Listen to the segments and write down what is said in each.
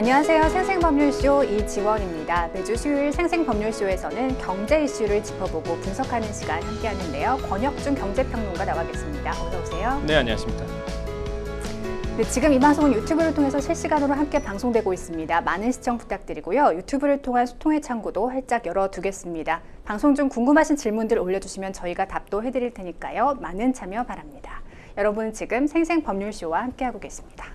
안녕하세요. 생생법률쇼 이지원입니다. 매주 수요일 생생법률쇼에서는 경제 이슈를 짚어보고 분석하는 시간 함께하는데요. 권혁준 경제평론가 나와 계십니다. 어서 오세요. 네, 안녕하십니까. 네, 지금 이 방송은 유튜브를 통해서 실시간으로 함께 방송되고 있습니다. 많은 시청 부탁드리고요. 유튜브를 통한 소통의 창구도 활짝 열어두겠습니다. 방송 중 궁금하신 질문들 올려주시면 저희가 답도 해드릴 테니까요. 많은 참여 바랍니다. 여러분은 지금 생생법률쇼와 함께하고 계십니다.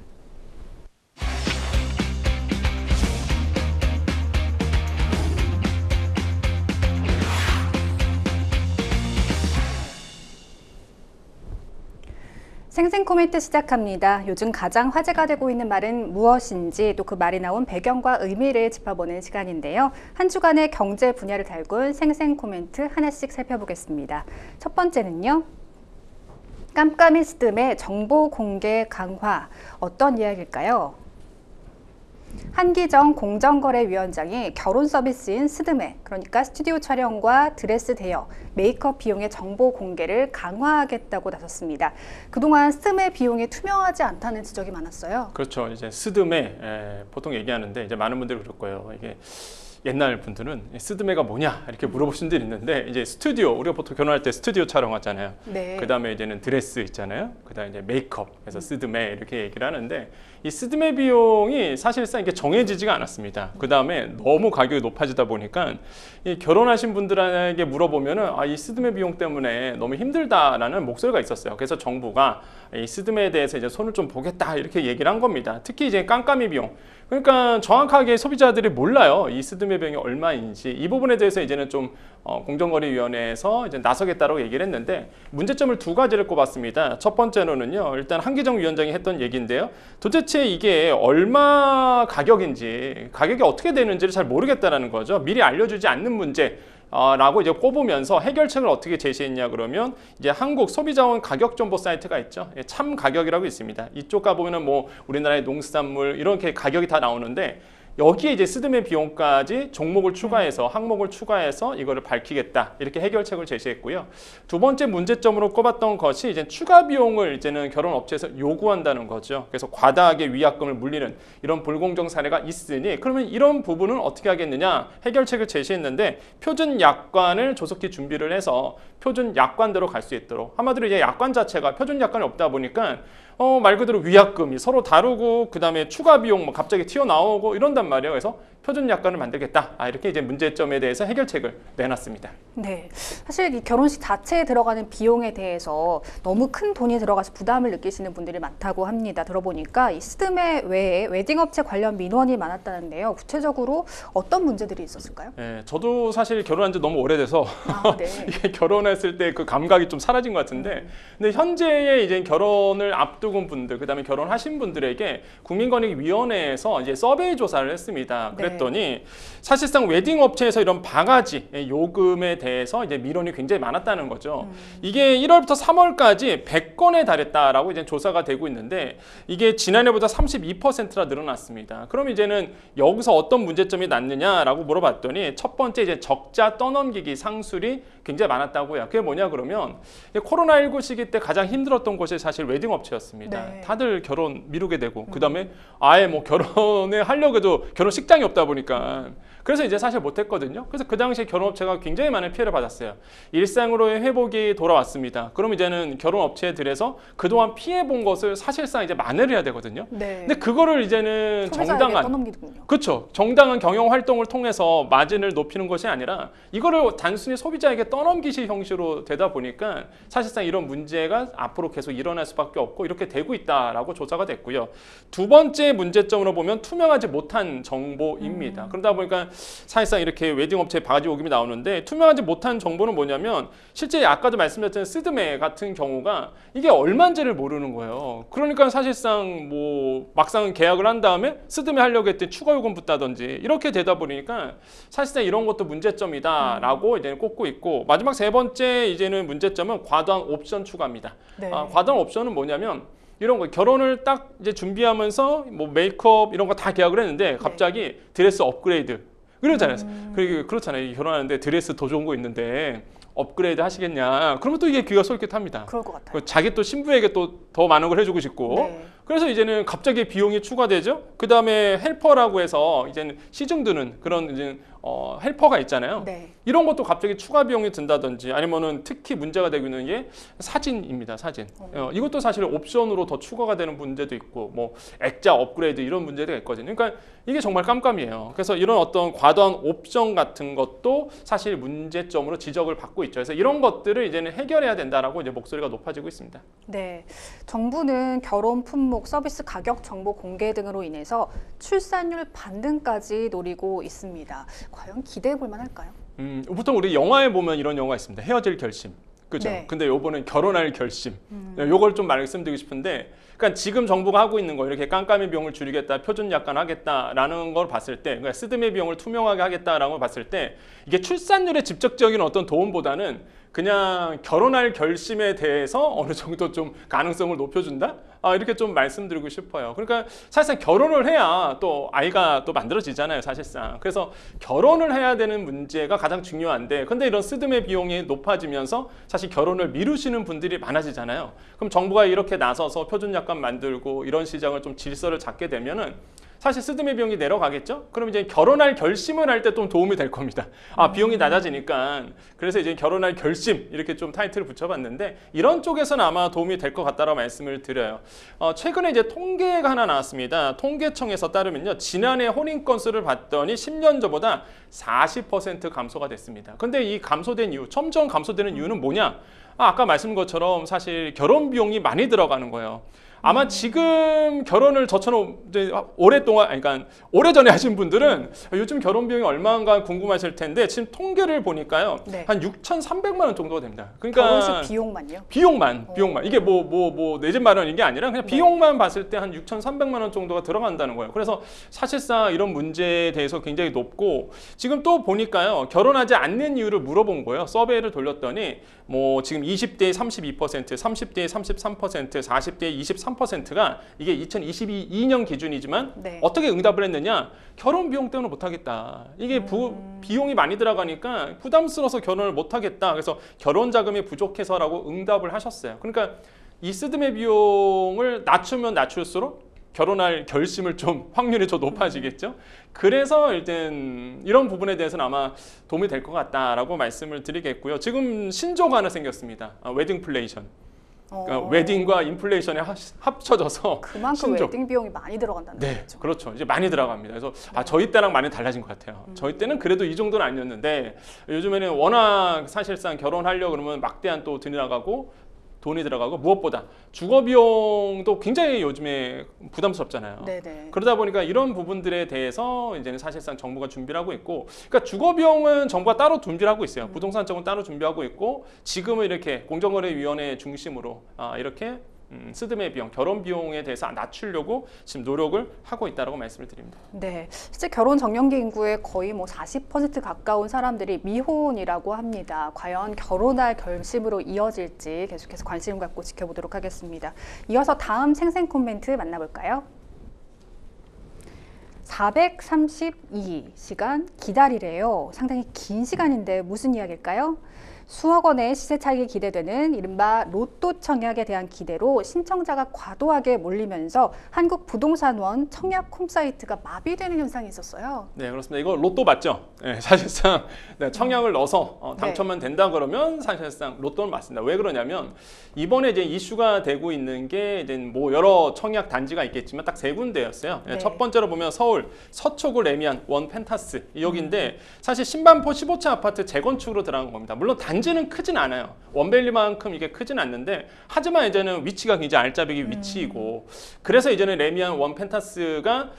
생생 코멘트 시작합니다. 요즘 가장 화제가 되고 있는 말은 무엇인지 또 그 말이 나온 배경과 의미를 짚어보는 시간인데요. 한 주간의 경제 분야를 달군 생생 코멘트 하나씩 살펴보겠습니다. 첫 번째는요. 깜깜이 스드메 정보 공개 강화. 어떤 이야기일까요? 한기정 공정거래위원장이 결혼 서비스인 스드메, 그러니까 스튜디오 촬영과 드레스 대여, 메이크업 비용의 정보 공개를 강화하겠다고 나섰습니다. 그동안 스드메 비용이 투명하지 않다는 지적이 많았어요. 그렇죠. 이제 스드메 보통 얘기하는데 이제 많은 분들이 그럴 거예요. 이게 옛날 분들은 스드메가 뭐냐 이렇게 물어보신 분들이 있는데 이제 스튜디오, 우리가 보통 결혼할 때 스튜디오 촬영하잖아요. 네. 그다음에 이제는 드레스 있잖아요. 그다음에 이제 메이크업, 그래서 스드메 이렇게 얘기를 하는데 이 스드메 비용이 사실상 이게 정해지지가 않았습니다. 그다음에 너무 가격이 높아지다 보니까 이 결혼하신 분들에게 물어보면은 이 스드메 비용 때문에 너무 힘들다라는 목소리가 있었어요. 그래서 정부가 이 스드메에 대해서 이제 손을 좀 보겠다 이렇게 얘기를 한 겁니다. 특히 이제 깜깜이 비용. 그러니까 정확하게 소비자들이 몰라요. 이 스드메 비용이 얼마인지. 이 부분에 대해서 이제는 좀 공정거래위원회에서 이제 나서겠다고 얘기를 했는데 문제점을 두 가지를 꼽았습니다. 첫 번째로는요. 일단 한기정 위원장이 했던 얘기인데요. 도대체 이게 얼마 가격인지, 가격이 어떻게 되는지를 잘 모르겠다라는 거죠. 미리 알려주지 않는 문제. 라고 이제 꼽으면서 해결책을 어떻게 제시했냐 그러면 이제 한국 소비자원 가격 정보 사이트가 있죠. 참 가격이라고 있습니다. 이쪽 가보면은 뭐 우리나라의 농수산물 이렇게 가격이 다 나오는데 여기에 이제 스드메 비용까지 종목을 추가해서 항목을 추가해서 이거를 밝히겠다 이렇게 해결책을 제시했고요. 두 번째 문제점으로 꼽았던 것이 이제 추가 비용을 이제는 결혼 업체에서 요구한다는 거죠. 그래서 과다하게 위약금을 물리는 이런 불공정 사례가 있으니 그러면 이런 부분은 어떻게 하겠느냐 해결책을 제시했는데 표준 약관을 조속히 준비를 해서 표준 약관대로 갈 수 있도록 한마디로 이제 약관 자체가 표준 약관이 없다 보니까 말 그대로 위약금이 서로 다르고 그다음에 추가 비용 갑자기 튀어나오고 이런단 말이에요. 그래서 표준 약관을 만들겠다. 이렇게 이제 문제점에 대해서 해결책을 내놨습니다. 네, 사실 이 결혼식 자체에 들어가는 비용에 대해서 너무 큰 돈이 들어가서 부담을 느끼시는 분들이 많다고 합니다. 들어보니까 이 스드메 외에 웨딩업체 관련 민원이 많았다는데요. 구체적으로 어떤 문제들이 있었을까요? 네, 저도 사실 결혼한 지 너무 오래돼서 네. 이게 결혼했을 때 그 감각이 좀 사라진 것 같은데 근데 현재의 이제 결혼을 앞두고 분들, 그다음에 결혼하신 분들에게 국민권익위원회에서 이제 서베이 조사를 했습니다. 그랬더니 사실상 웨딩 업체에서 이런 바가지 요금에 대해서 이제 민원이 굉장히 많았다는 거죠. 이게 1월부터 3월까지 100건에 달했다라고 이제 조사가 되고 있는데 이게 지난해보다 32%나 늘어났습니다. 그럼 이제는 여기서 어떤 문제점이 났느냐라고 물어봤더니 첫 번째 이제 적자 떠넘기기 상술이 굉장히 많았다고요. 그게 뭐냐 그러면 코로나19 시기 때 가장 힘들었던 곳이 사실 웨딩 업체였습니다. 네. 다들 결혼 미루게 되고 그다음에 아예 뭐 결혼을 하려고 해도 결혼식장이 없다 보니까 그래서 이제 사실 못했거든요. 그래서 그 당시에 결혼업체가 굉장히 많은 피해를 받았어요. 일상으로의 회복이 돌아왔습니다. 그럼 이제는 결혼업체들에서 그동안 피해본 것을 사실상 이제 만회를 해야 되거든요. 네. 근데 그거를 이제는 그렇죠. 정당한 경영 활동을 통해서 마진을 높이는 것이 아니라 이거를 단순히 소비자에게 떠넘기실 형식으로 되다 보니까 사실상 이런 문제가 앞으로 계속 일어날 수밖에 없고 이렇게 되고 있다라고 조사가 됐고요. 두 번째 문제점으로 보면 투명하지 못한 정보입니다. 그러다 보니까 사실상 이렇게 웨딩업체 바가지 요금이 나오는데 투명하지 못한 정보는 뭐냐면 실제 아까도 말씀드렸던 스드메 같은 경우가 이게 얼마인지를 모르는 거예요. 그러니까 사실상 뭐 막상 계약을 한 다음에 스드메 하려고 했더니 추가 요금 붙다든지 이렇게 되다 보니까 사실상 이런 것도 문제점이다라고 이제 꼽고 있고 마지막 세 번째 이제는 문제점은 과도한 옵션 추가입니다. 네. 과도한 옵션은 뭐냐면 이런 거 결혼을 딱 이제 준비하면서 뭐 메이크업 이런 거 다 계약을 했는데 갑자기 드레스 업그레이드 그러잖아요. 그렇잖아요. 결혼하는데 드레스 더 좋은 거 있는데 업그레이드 하시겠냐. 그러면 또 이게 귀가 솔깃합니다. 그럴 것 같아요. 자기 또 신부에게 또 더 많은 걸 해주고 싶고 네. 그래서 이제는 갑자기 비용이 추가되죠. 그 다음에 헬퍼라고 해서 이제는 시중 드는 그런 이제 헬퍼가 있잖아요. 네. 이런 것도 갑자기 추가 비용이 든다든지 아니면은 특히 문제가 되고 있는 게 사진입니다. 사진. 이것도 사실 옵션으로 더 추가가 되는 문제도 있고 뭐 액자 업그레이드 이런 문제가 있거든요. 그러니까 이게 정말 깜깜이에요. 그래서 이런 어떤 과도한 옵션 같은 것도 사실 문제점으로 지적을 받고 있죠. 그래서 이런 것들을 이제는 해결해야 된다라고 이제 목소리가 높아지고 있습니다. 네, 정부는 결혼 품목, 서비스 가격 정보 공개 등으로 인해서 출산율 반등까지 노리고 있습니다. 과연 기대해 볼 만할까요? 보통 우리 영화에 보면 이런 영화가 있습니다. 헤어질 결심. 그죠? 네. 근데 요번엔 결혼할 결심. 요걸 좀 말씀드리고 싶은데, 그러니까 지금 정부가 하고 있는 거 이렇게 깜깜이 비용을 줄이겠다, 표준 약관 하겠다라는 걸 봤을 때, 그러니까 스드메 비용을 투명하게 하겠다라는 걸 봤을 때, 이게 출산율에 직접적인 어떤 도움보다는 그냥 결혼할 결심에 대해서 어느 정도 좀 가능성을 높여준다? 이렇게 좀 말씀드리고 싶어요. 그러니까 사실상 결혼을 해야 또 아이가 또 만들어지잖아요, 사실상. 그래서 결혼을 해야 되는 문제가 가장 중요한데, 근데 이런 스드메 비용이 높아지면서 사실 결혼을 미루시는 분들이 많아지잖아요. 그럼 정부가 이렇게 나서서 표준 약관 만들고 이런 시장을 좀 질서를 잡게 되면은 사실 스드메 비용이 내려가겠죠? 그럼 이제 결혼할 결심을 할 때 좀 도움이 될 겁니다. 비용이 낮아지니까. 그래서 이제 결혼할 결심 이렇게 좀 타이틀을 붙여봤는데 이런 쪽에서는 아마 도움이 될 것 같다라고 말씀을 드려요. 최근에 이제 통계가 하나 나왔습니다. 통계청에서 따르면요. 지난해 혼인 건수를 봤더니 10년 전보다 40% 감소가 됐습니다. 근데 이 감소된 이유, 점점 감소되는 이유는 뭐냐? 아까 말씀드린 것처럼 사실 결혼 비용이 많이 들어가는 거예요. 아마 지금 결혼을 저처럼 오랫동안, 그러니까 오래전에 하신 분들은 요즘 결혼 비용이 얼마인가 궁금하실 텐데 지금 통계를 보니까요. 네. 한 6,300만 원 정도가 됩니다. 그러니까 결혼식 비용만요? 비용만. 이게 내 집 마련인 게 아니라 그냥 네. 비용만 봤을 때 한 6,300만 원 정도가 들어간다는 거예요. 그래서 사실상 이런 문제에 대해서 굉장히 높고 지금 또 보니까요. 결혼하지 않는 이유를 물어본 거예요. 서베이를 돌렸더니 뭐 지금 20대에 32%, 30대에 33%, 40대에 23%가 이게 2022년 기준이지만 네. 어떻게 응답을 했느냐? 결혼 비용 때문에 못하겠다. 이게 비용이 많이 들어가니까 부담스러워서 결혼을 못하겠다. 그래서 결혼 자금이 부족해서라고 응답을 하셨어요. 그러니까 이 스드메 비용을 낮추면 낮출수록 결혼할 결심을 좀 확률이 더 높아지겠죠. 그래서 일단 이런 부분에 대해서는 아마 도움이 될 것 같다라고 말씀을 드리겠고요. 지금 신조가 하나 생겼습니다. 웨딩플레이션. 그러니까 웨딩과 인플레이션이 합쳐져서 그만큼 신조. 웨딩 비용이 많이 들어간다는 네, 거죠. 그렇죠. 이제 많이 들어갑니다. 그래서 저희 때랑 많이 달라진 것 같아요. 저희 때는 그래도 이 정도는 아니었는데 요즘에는 워낙 사실상 결혼하려고 그러면 막대한 또 돈이 들어가고 무엇보다 주거 비용도 굉장히 요즘에 부담스럽잖아요. 네네. 그러다 보니까 이런 부분들에 대해서 이제는 사실상 정부가 준비를 하고 있고, 그러니까 주거 비용은 정부가 따로 준비를 하고 있어요. 부동산 쪽은 따로 준비하고 있고, 지금은 이렇게 공정거래위원회 중심으로 이렇게 스드메 비용, 결혼 비용에 대해서 낮추려고 지금 노력을 하고 있다고 말씀을 드립니다. 네, 실제 결혼 정년기 인구의 거의 뭐 40% 가까운 사람들이 미혼이라고 합니다. 과연 결혼할 결심으로 이어질지 계속해서 관심 갖고 지켜보도록 하겠습니다. 이어서 다음 생생 코멘트 만나볼까요? 432시간 기다리래요. 상당히 긴 시간인데 무슨 이야기일까요? 수억 원의 시세 차익이 기대되는 이른바 로또 청약에 대한 기대로 신청자가 과도하게 몰리면서 한국부동산원 청약 홈사이트가 마비되는 현상이 있었어요. 네, 그렇습니다. 이거 로또 맞죠? 네, 사실상 청약을 넣어서 당첨만 된다 그러면 사실상 로또는 맞습니다. 왜 그러냐면 이번에 이제 이슈가 되고 있는 게 이제 뭐 여러 청약 단지가 있겠지만 딱 세 군데였어요. 네. 첫 번째로 보면 서울 서초구 레미안 원 펜타스 여기인데 사실 신반포 15층 아파트 재건축으로 들어간 겁니다. 물론 단지는 크진 않아요. 원밸리만큼 이게 크진 않는데 하지만 이제는 위치가 굉장히 알짜배기 위치이고 그래서 이제는 레미안 원 펜타스가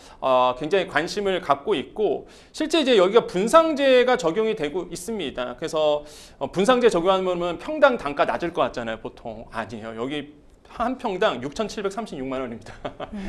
굉장히 관심을 갖고 있고 실제 이제 여기가 분상제가 적용이 되고 있습니다. 그래서 분상제 적용하면 평당 단가 낮을 것 같잖아요. 보통 아니에요. 여기 한 평당 6,736만 원입니다.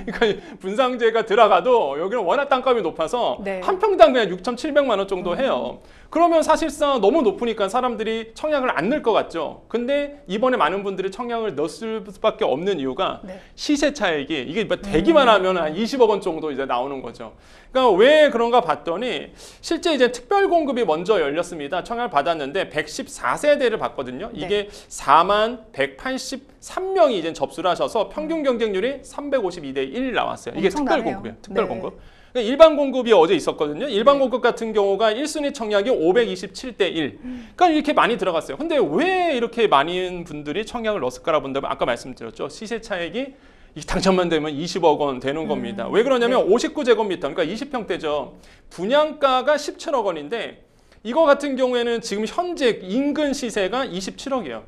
그러니까 분상제가 들어가도 여기는 워낙 땅값이 높아서 네. 한 평당 그냥 6,700만 원 정도 해요. 그러면 사실상 너무 높으니까 사람들이 청약을 안 넣을 것 같죠. 근데 이번에 많은 분들이 청약을 넣을 수밖에 없는 이유가 네. 시세 차익이 이게 뭐 되기만 하면 한 20억 원 정도 이제 나오는 거죠. 그러니까 왜 그런가 봤더니 실제 이제 특별 공급이 먼저 열렸습니다. 청약을 받았는데 114세대를 받거든요. 이게 4만 183명이 이제 이제 접수를 하셔서 평균 경쟁률이 352대 1 나왔어요. 이게 특별 엄청나네요. 공급이에요. 특별 네. 공급. 그러니까 일반 공급이 어제 있었거든요. 일반 공급 같은 경우가 1순위 청약이 527대 1. 그러니까 이렇게 많이 들어갔어요. 근데 왜 이렇게 많은 분들이 청약을 넣었을까라고 본다면 아까 말씀드렸죠. 시세 차익이 이 당첨만 되면 20억 원 되는 겁니다. 왜 그러냐면 59제곱미터, 그러니까 20평대죠. 분양가가 17억 원인데 이거 같은 경우에는 지금 현재 인근 시세가 27억이에요.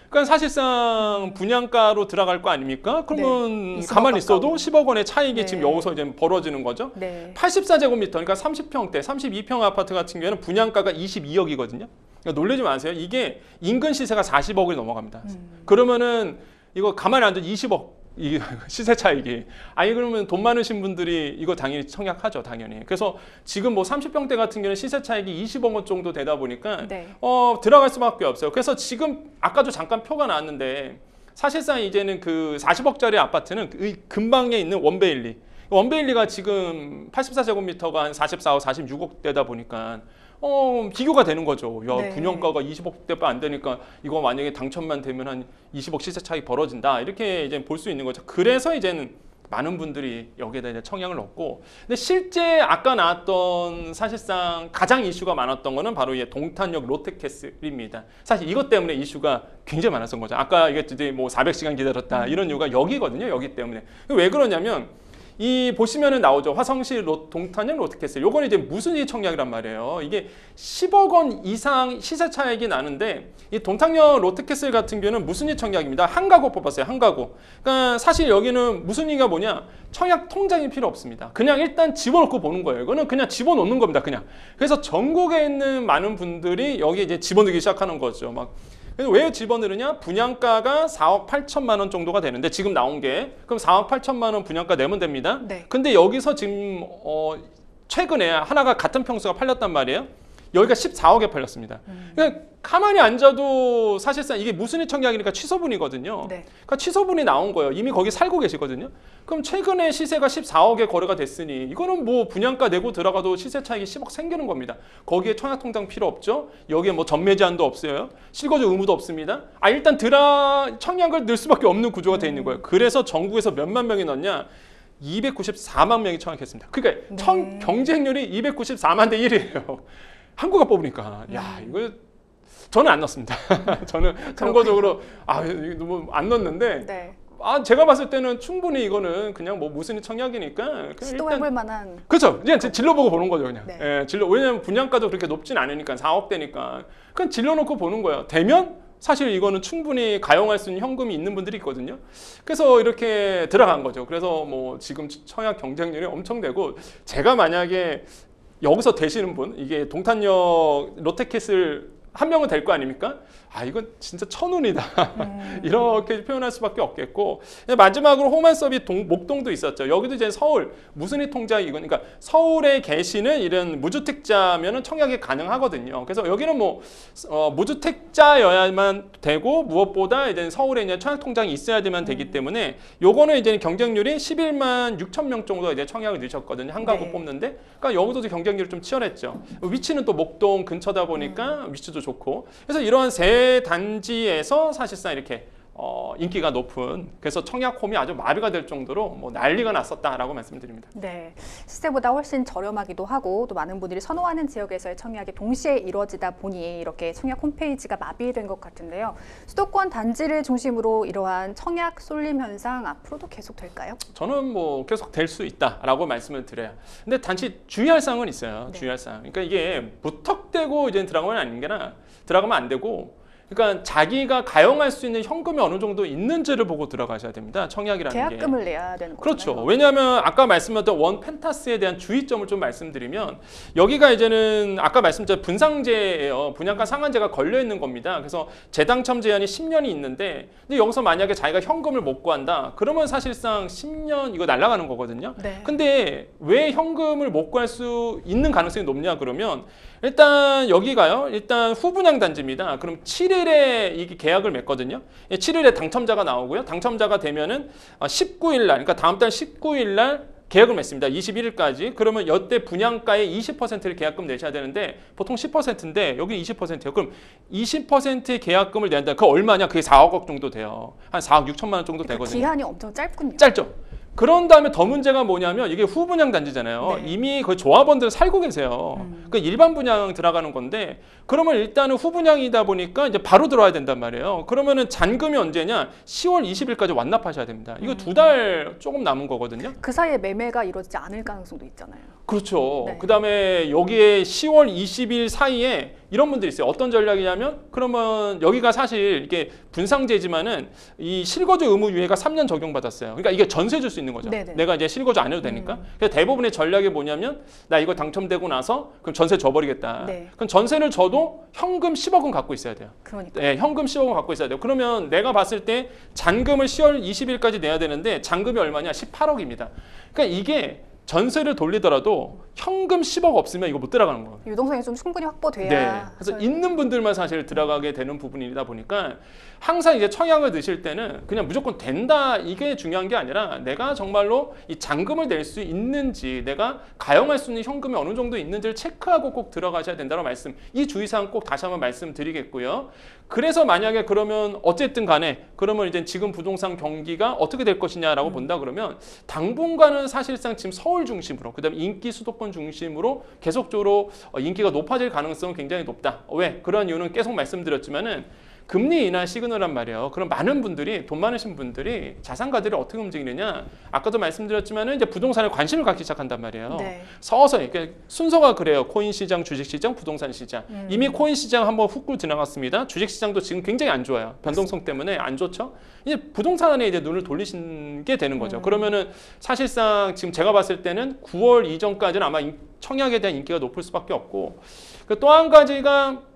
그러니까 사실상 분양가로 들어갈 거 아닙니까? 그러면 네, 20억 가만히 있어도 가까운. 10억 원의 차익이 네. 지금 여기서 이제 벌어지는 거죠. 네. 84제곱미터, 그러니까 30평대, 32평 아파트 같은 경우에는 분양가가 22억이거든요. 그러니까 놀라지 마세요. 이게 인근 시세가 40억이 넘어갑니다. 그러면은 이거 가만히 앉아 20억. 이 시세 차익이. 아니 그러면 돈 많으신 분들이 이거 당연히 청약하죠, 당연히. 그래서 지금 뭐 30평대 같은 경우는 시세 차익이 20억 원 정도 되다 보니까 네. 들어갈 수밖에 없어요. 그래서 지금 아까도 잠깐 표가 나왔는데 사실상 이제는 그 40억짜리 아파트는 그 근방에 있는 원베일리. 원베일리가 지금 84제곱미터가 한 44억, 46억 되다 보니까 비교가 되는 거죠. 야, 네. 분양가가 20억대가 안 되니까 이거 만약에 당첨만 되면 한 20억 시세 차익 벌어진다. 이렇게 이제 볼 수 있는 거죠. 그래서 이제는 많은 분들이 여기에다 이제 청약을 넣고, 근데 실제 아까 나왔던 사실상 가장 이슈가 많았던 거는 바로 이 동탄역 롯데캐슬입니다. 사실 이것 때문에 이슈가 굉장히 많았던 거죠. 아까 이게 이제 뭐 400시간 기다렸다 이런 이유가 여기거든요. 여기 때문에. 왜 그러냐면 이 보시면은 나오죠. 화성시 동탄역 롯데캐슬. 요건 이제 무순위 청약이란 말이에요. 이게 10억 원 이상 시세 차익이 나는데 이 동탄역 롯데캐슬 같은 경우는 무순위 청약입니다. 한 가구 뽑았어요. 한 가구. 그러니까 사실 여기는 무순위가 뭐냐? 청약 통장이 필요 없습니다. 그냥 일단 집어넣고 보는 거예요. 이거는 그냥 집어넣는 겁니다. 그냥. 그래서 전국에 있는 많은 분들이 여기 이제 집어넣기 시작하는 거죠. 막. 왜 집어넣느냐? 분양가가 4억 8천만 원 정도가 되는데 지금 나온 게 그럼 4억 8천만 원 분양가 내면 됩니다. 네. 근데 여기서 지금 최근에 하나가 같은 평수가 팔렸단 말이에요. 여기가 14억에 팔렸습니다. 그러니까 가만히 앉아도 사실상 이게 무순위 청약이니까 취소분이거든요. 네. 그러니까 취소분이 나온 거예요. 이미 거기 살고 계시거든요. 그럼 최근에 시세가 14억에 거래가 됐으니 이거는 뭐 분양가 내고 들어가도 시세 차익이 10억 생기는 겁니다. 거기에 청약통장 필요 없죠. 여기에 뭐 전매 제한도 없어요. 실거주 의무도 없습니다. 일단 청약을 넣을 수밖에 없는 구조가 돼 있는 거예요. 그래서 전국에서 몇만 명이 넣냐? 294만 명이 청약했습니다. 그러니까 네. 경쟁률이 294만 대 1이에요. 한국가 뽑으니까 야 이거 저는 안 넣습니다. 저는 참고적으로 이거 너무 안 넣었는데 네. 제가 봤을 때는 충분히 이거는 그냥 뭐 무순위 청약이니까 그냥 시도해볼 만한. 그렇죠. 그냥 진로 보고 보는 거죠, 그냥. 네. 예, 진로. 왜냐면 분양가도 그렇게 높진 않으니까 4억 대니까 그냥 진로 놓고 보는 거예요. 되면 사실 이거는 충분히 가용할 수 있는 현금이 있는 분들이 있거든요. 그래서 이렇게 들어간 거죠. 그래서 뭐 지금 청약 경쟁률이 엄청 되고 제가 만약에 여기서 되시는 분, 이게 동탄역 롯데캐슬 한 명은 될 거 아닙니까? 이건 진짜 천운이다. 이렇게 표현할 수밖에 없겠고, 마지막으로 호만서비 목동도 있었죠. 여기도 이제 서울 무순위 통장이 그러니까 서울에 계시는 이런 무주택자면은 청약이 가능하거든요. 그래서 여기는 뭐 무주택자여야만 되고 무엇보다 이제 서울에 이제 청약 통장이 있어야 되기 때문에 요거는 이제 경쟁률이 11만 6천 명 정도 이제 청약을 넣으셨거든요. 한 가구 네. 뽑는데, 그러니까 여기도 경쟁률이 좀 치열했죠. 위치는 또 목동 근처다 보니까 위치도 좋고, 그래서 이러한 세 단지에서 사실상 이렇게 인기가 높은, 그래서 청약홈이 아주 마비가 될 정도로 뭐 난리가 났었다라고 말씀드립니다. 네, 시세보다 훨씬 저렴하기도 하고 또 많은 분들이 선호하는 지역에서의 청약이 동시에 이루어지다 보니 이렇게 청약 홈페이지가 마비된 것 같은데요. 수도권 단지를 중심으로 이러한 청약 쏠림 현상 앞으로도 계속 될까요? 저는 뭐 계속 될 수 있다라고 말씀을 드려요. 근데 단지 주의할 사항은 있어요. 네. 주의할 사항. 그러니까 이게 무턱대고 이제 들어가면 들어가면 안 되고, 그러니까 자기가 가용할 수 있는 현금이 어느 정도 있는지를 보고 들어가셔야 됩니다. 청약이라는 게. 계약금을 내야 되는 거죠. 그렇죠. 왜냐하면 아까 말씀드렸던 원 펜타스에 대한 주의점을 좀 말씀드리면, 여기가 이제는 아까 말씀드린 분상제예요. 분양가 상한제가 걸려 있는 겁니다. 그래서 재당첨 제한이 10년이 있는데, 근데 여기서 만약에 자기가 현금을 못 구한다, 그러면 사실상 10년 이거 날아가는 거거든요. 네. 근데 왜 현금을 못 구할 수 있는 가능성이 높냐 그러면, 일단 여기가요. 일단 후분양 단지입니다. 그럼 7일에 이게 계약을 맺거든요. 7일에 당첨자가 나오고요. 당첨자가 되면은 19일 날, 그러니까 다음 달 19일 날 계약을 맺습니다. 21일까지. 그러면 여태 분양가의 20%를 계약금 내셔야 되는데 보통 10%인데 여기 20%예요. 그럼 20%의 계약금을 낸다. 그거 얼마냐? 그게 4억 정도 돼요. 한 4억 6천만 원 정도 되거든요. 기한이 엄청 짧군요. 짧죠. 그런 다음에 더 문제가 뭐냐면 이게 후분양 단지잖아요. 네. 이미 그 조합원들 살고 계세요. 그 일반 분양 들어가는 건데 그러면 일단은 후분양이다 보니까 이제 바로 들어와야 된단 말이에요. 그러면은 잔금이 언제냐? 10월 20일까지 완납하셔야 됩니다. 이거 2달 조금 남은 거거든요. 그 사이에 매매가 이루어지지 않을 가능성도 있잖아요. 그렇죠. 네. 그다음에 여기에 10월 20일 사이에 이런 분들이 있어요. 어떤 전략이냐면 그러면 여기가 사실 이게 분상제지만은 이 실거주 의무 유예가 3년 적용받았어요. 그러니까 이게 전세 줄 수 있는 거죠. 네네. 내가 이제 실거주 안 해도 되니까. 그래서 대부분의 전략이 뭐냐면 나 이거 당첨되고 나서 그럼 전세 줘버리겠다. 네. 그럼 전세를 줘도 현금 10억은 갖고 있어야 돼요. 그러니까. 네, 현금 10억은 갖고 있어야 돼요. 그러면 내가 봤을 때 잔금을 10월 20일까지 내야 되는데 잔금이 얼마냐? 18억입니다. 그러니까 이게 전세를 돌리더라도 현금 10억 없으면 이거 못 들어가는 거예요. 유동성이 좀 충분히 확보돼야. 네. 그래서 있는 분들만 사실 들어가게 되는 부분이다 보니까 항상 이제 청약을 넣으실 때는 그냥 무조건 된다 이게 중요한 게 아니라 내가 정말로 이 잔금을 낼 수 있는지 내가 가용할 수 있는 현금이 어느 정도 있는지를 체크하고 꼭 들어가셔야 된다는 말씀. 이 주의사항 꼭 다시 한번 말씀드리겠고요. 그래서 만약에 그러면 어쨌든 간에 그러면 이제 지금 부동산 경기가 어떻게 될 것이냐라고 본다 그러면 당분간은 사실상 지금 서울 중심으로 그다음에 인기 수도권 중심으로 계속적으로 인기가 높아질 가능성은 굉장히 높다. 왜? 그런 이유는 계속 말씀드렸지만은 금리 인하 시그널란 말이에요. 그럼 많은 분들이 돈 많으신 분들이 자산가들이 어떻게 움직이느냐? 아까도 말씀드렸지만은 이제 부동산에 관심을 갖기 시작한단 말이에요. 네. 서서히 그러니까 순서가 그래요. 코인 시장, 주식 시장, 부동산 시장. 이미 코인 시장 한번 훅 지나갔습니다. 주식 시장도 지금 굉장히 안 좋아요. 변동성 때문에 안 좋죠. 이제 부동산에 이제 눈을 돌리게 되는 거죠. 그러면은 사실상 지금 제가 봤을 때는 9월 이전까지는 아마 청약에 대한 인기가 높을 수밖에 없고 또 한 가지가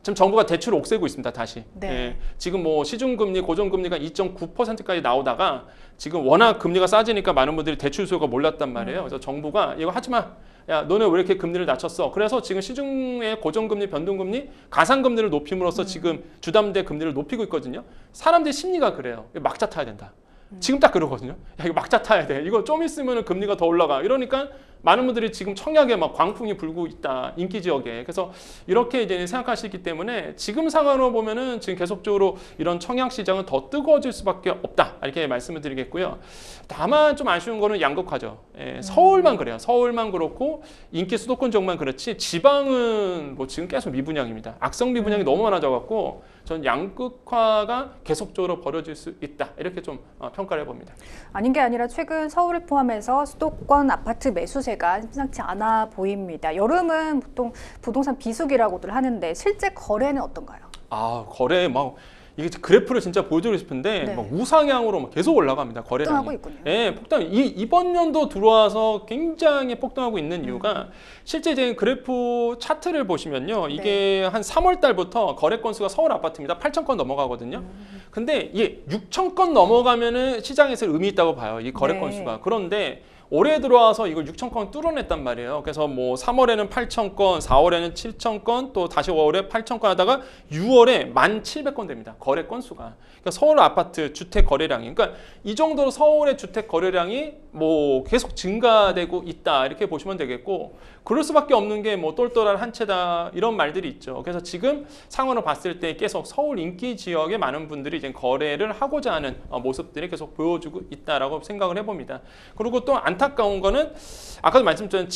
지금 정부가 대출을 옥죄고 있습니다. 다시. 네. 예, 지금 뭐 시중금리, 고정금리가 2.9%까지 나오다가 지금 워낙 금리가 싸지니까 많은 분들이 대출 수요가 몰랐단 말이에요. 그래서 정부가 이거 하지 마. 야, 너네 왜 이렇게 금리를 낮췄어? 그래서 지금 시중의 고정금리, 변동금리, 가상금리를 높임으로써 지금 주담대 금리를 높이고 있거든요. 사람들의 심리가 그래요. 막자 타야 된다. 지금 딱 그러거든요. 야, 이거 막자 타야 돼. 이거 좀 있으면 금리가 더 올라가. 이러니까 많은 분들이 지금 청약에 막 광풍이 불고 있다. 인기 지역에. 그래서 이렇게 이제 생각하시기 때문에 지금 상황으로 보면은 지금 계속적으로 이런 청약 시장은 더 뜨거워질 수밖에 없다. 이렇게 말씀을 드리겠고요. 다만 좀 아쉬운 거는 양극화죠. 예, 서울만 그래요. 서울만 그렇고 인기 수도권 지역만 그렇지 지방은 뭐 지금 계속 미분양입니다. 악성 미분양이 너무 많아져 갖고 전 양극화가 계속적으로 벌어질 수 있다. 이렇게 좀 평가를 해봅니다. 아닌 게 아니라 최근 서울을 포함해서 수도권 아파트 매수세가 심상치 않아 보입니다. 여름은 보통 부동산 비수기라고들 하는데 실제 거래는 어떤가요? 아, 거래 막 이게 그래프를 진짜 보여드리고 싶은데 네. 막 우상향으로 막 계속 올라갑니다. 거래량이. 폭등하고 있군요. 예, 폭등. 이번 연도 들어와서 굉장히 폭등하고 있는 이유가 실제 이제 그래프 차트를 보시면요. 이게 한 3월 달부터 거래 건수가 서울 아파트입니다. 8천 건 넘어가거든요. 근데 이게 6천 건 넘어가면은 시장에서 의미 있다고 봐요. 이 거래 네. 건수가. 그런데 올해 들어와서 이걸 6천 건 뚫어냈단 말이에요. 그래서 뭐 3월에는 8천 건, 4월에는 7천 건, 또 다시 5월에 8천 건 하다가 6월에 1,700건 됩니다. 거래 건수가. 그러니까 서울 아파트 주택 거래량이. 그러니까 이 정도로 서울의 주택 거래량이 뭐 계속 증가되고 있다. 이렇게 보시면 되겠고 그럴 수밖에 없는 게 뭐 똘똘한 한 채다 이런 말들이 있죠. 그래서 지금 상황으로 봤을 때 계속 서울 인기 지역에 많은 분들이 이제 거래를 하고자 하는 모습들이 계속 보여주고 있다라고 생각을 해봅니다. 그리고 또 안타까운 거는 아까도 말씀드린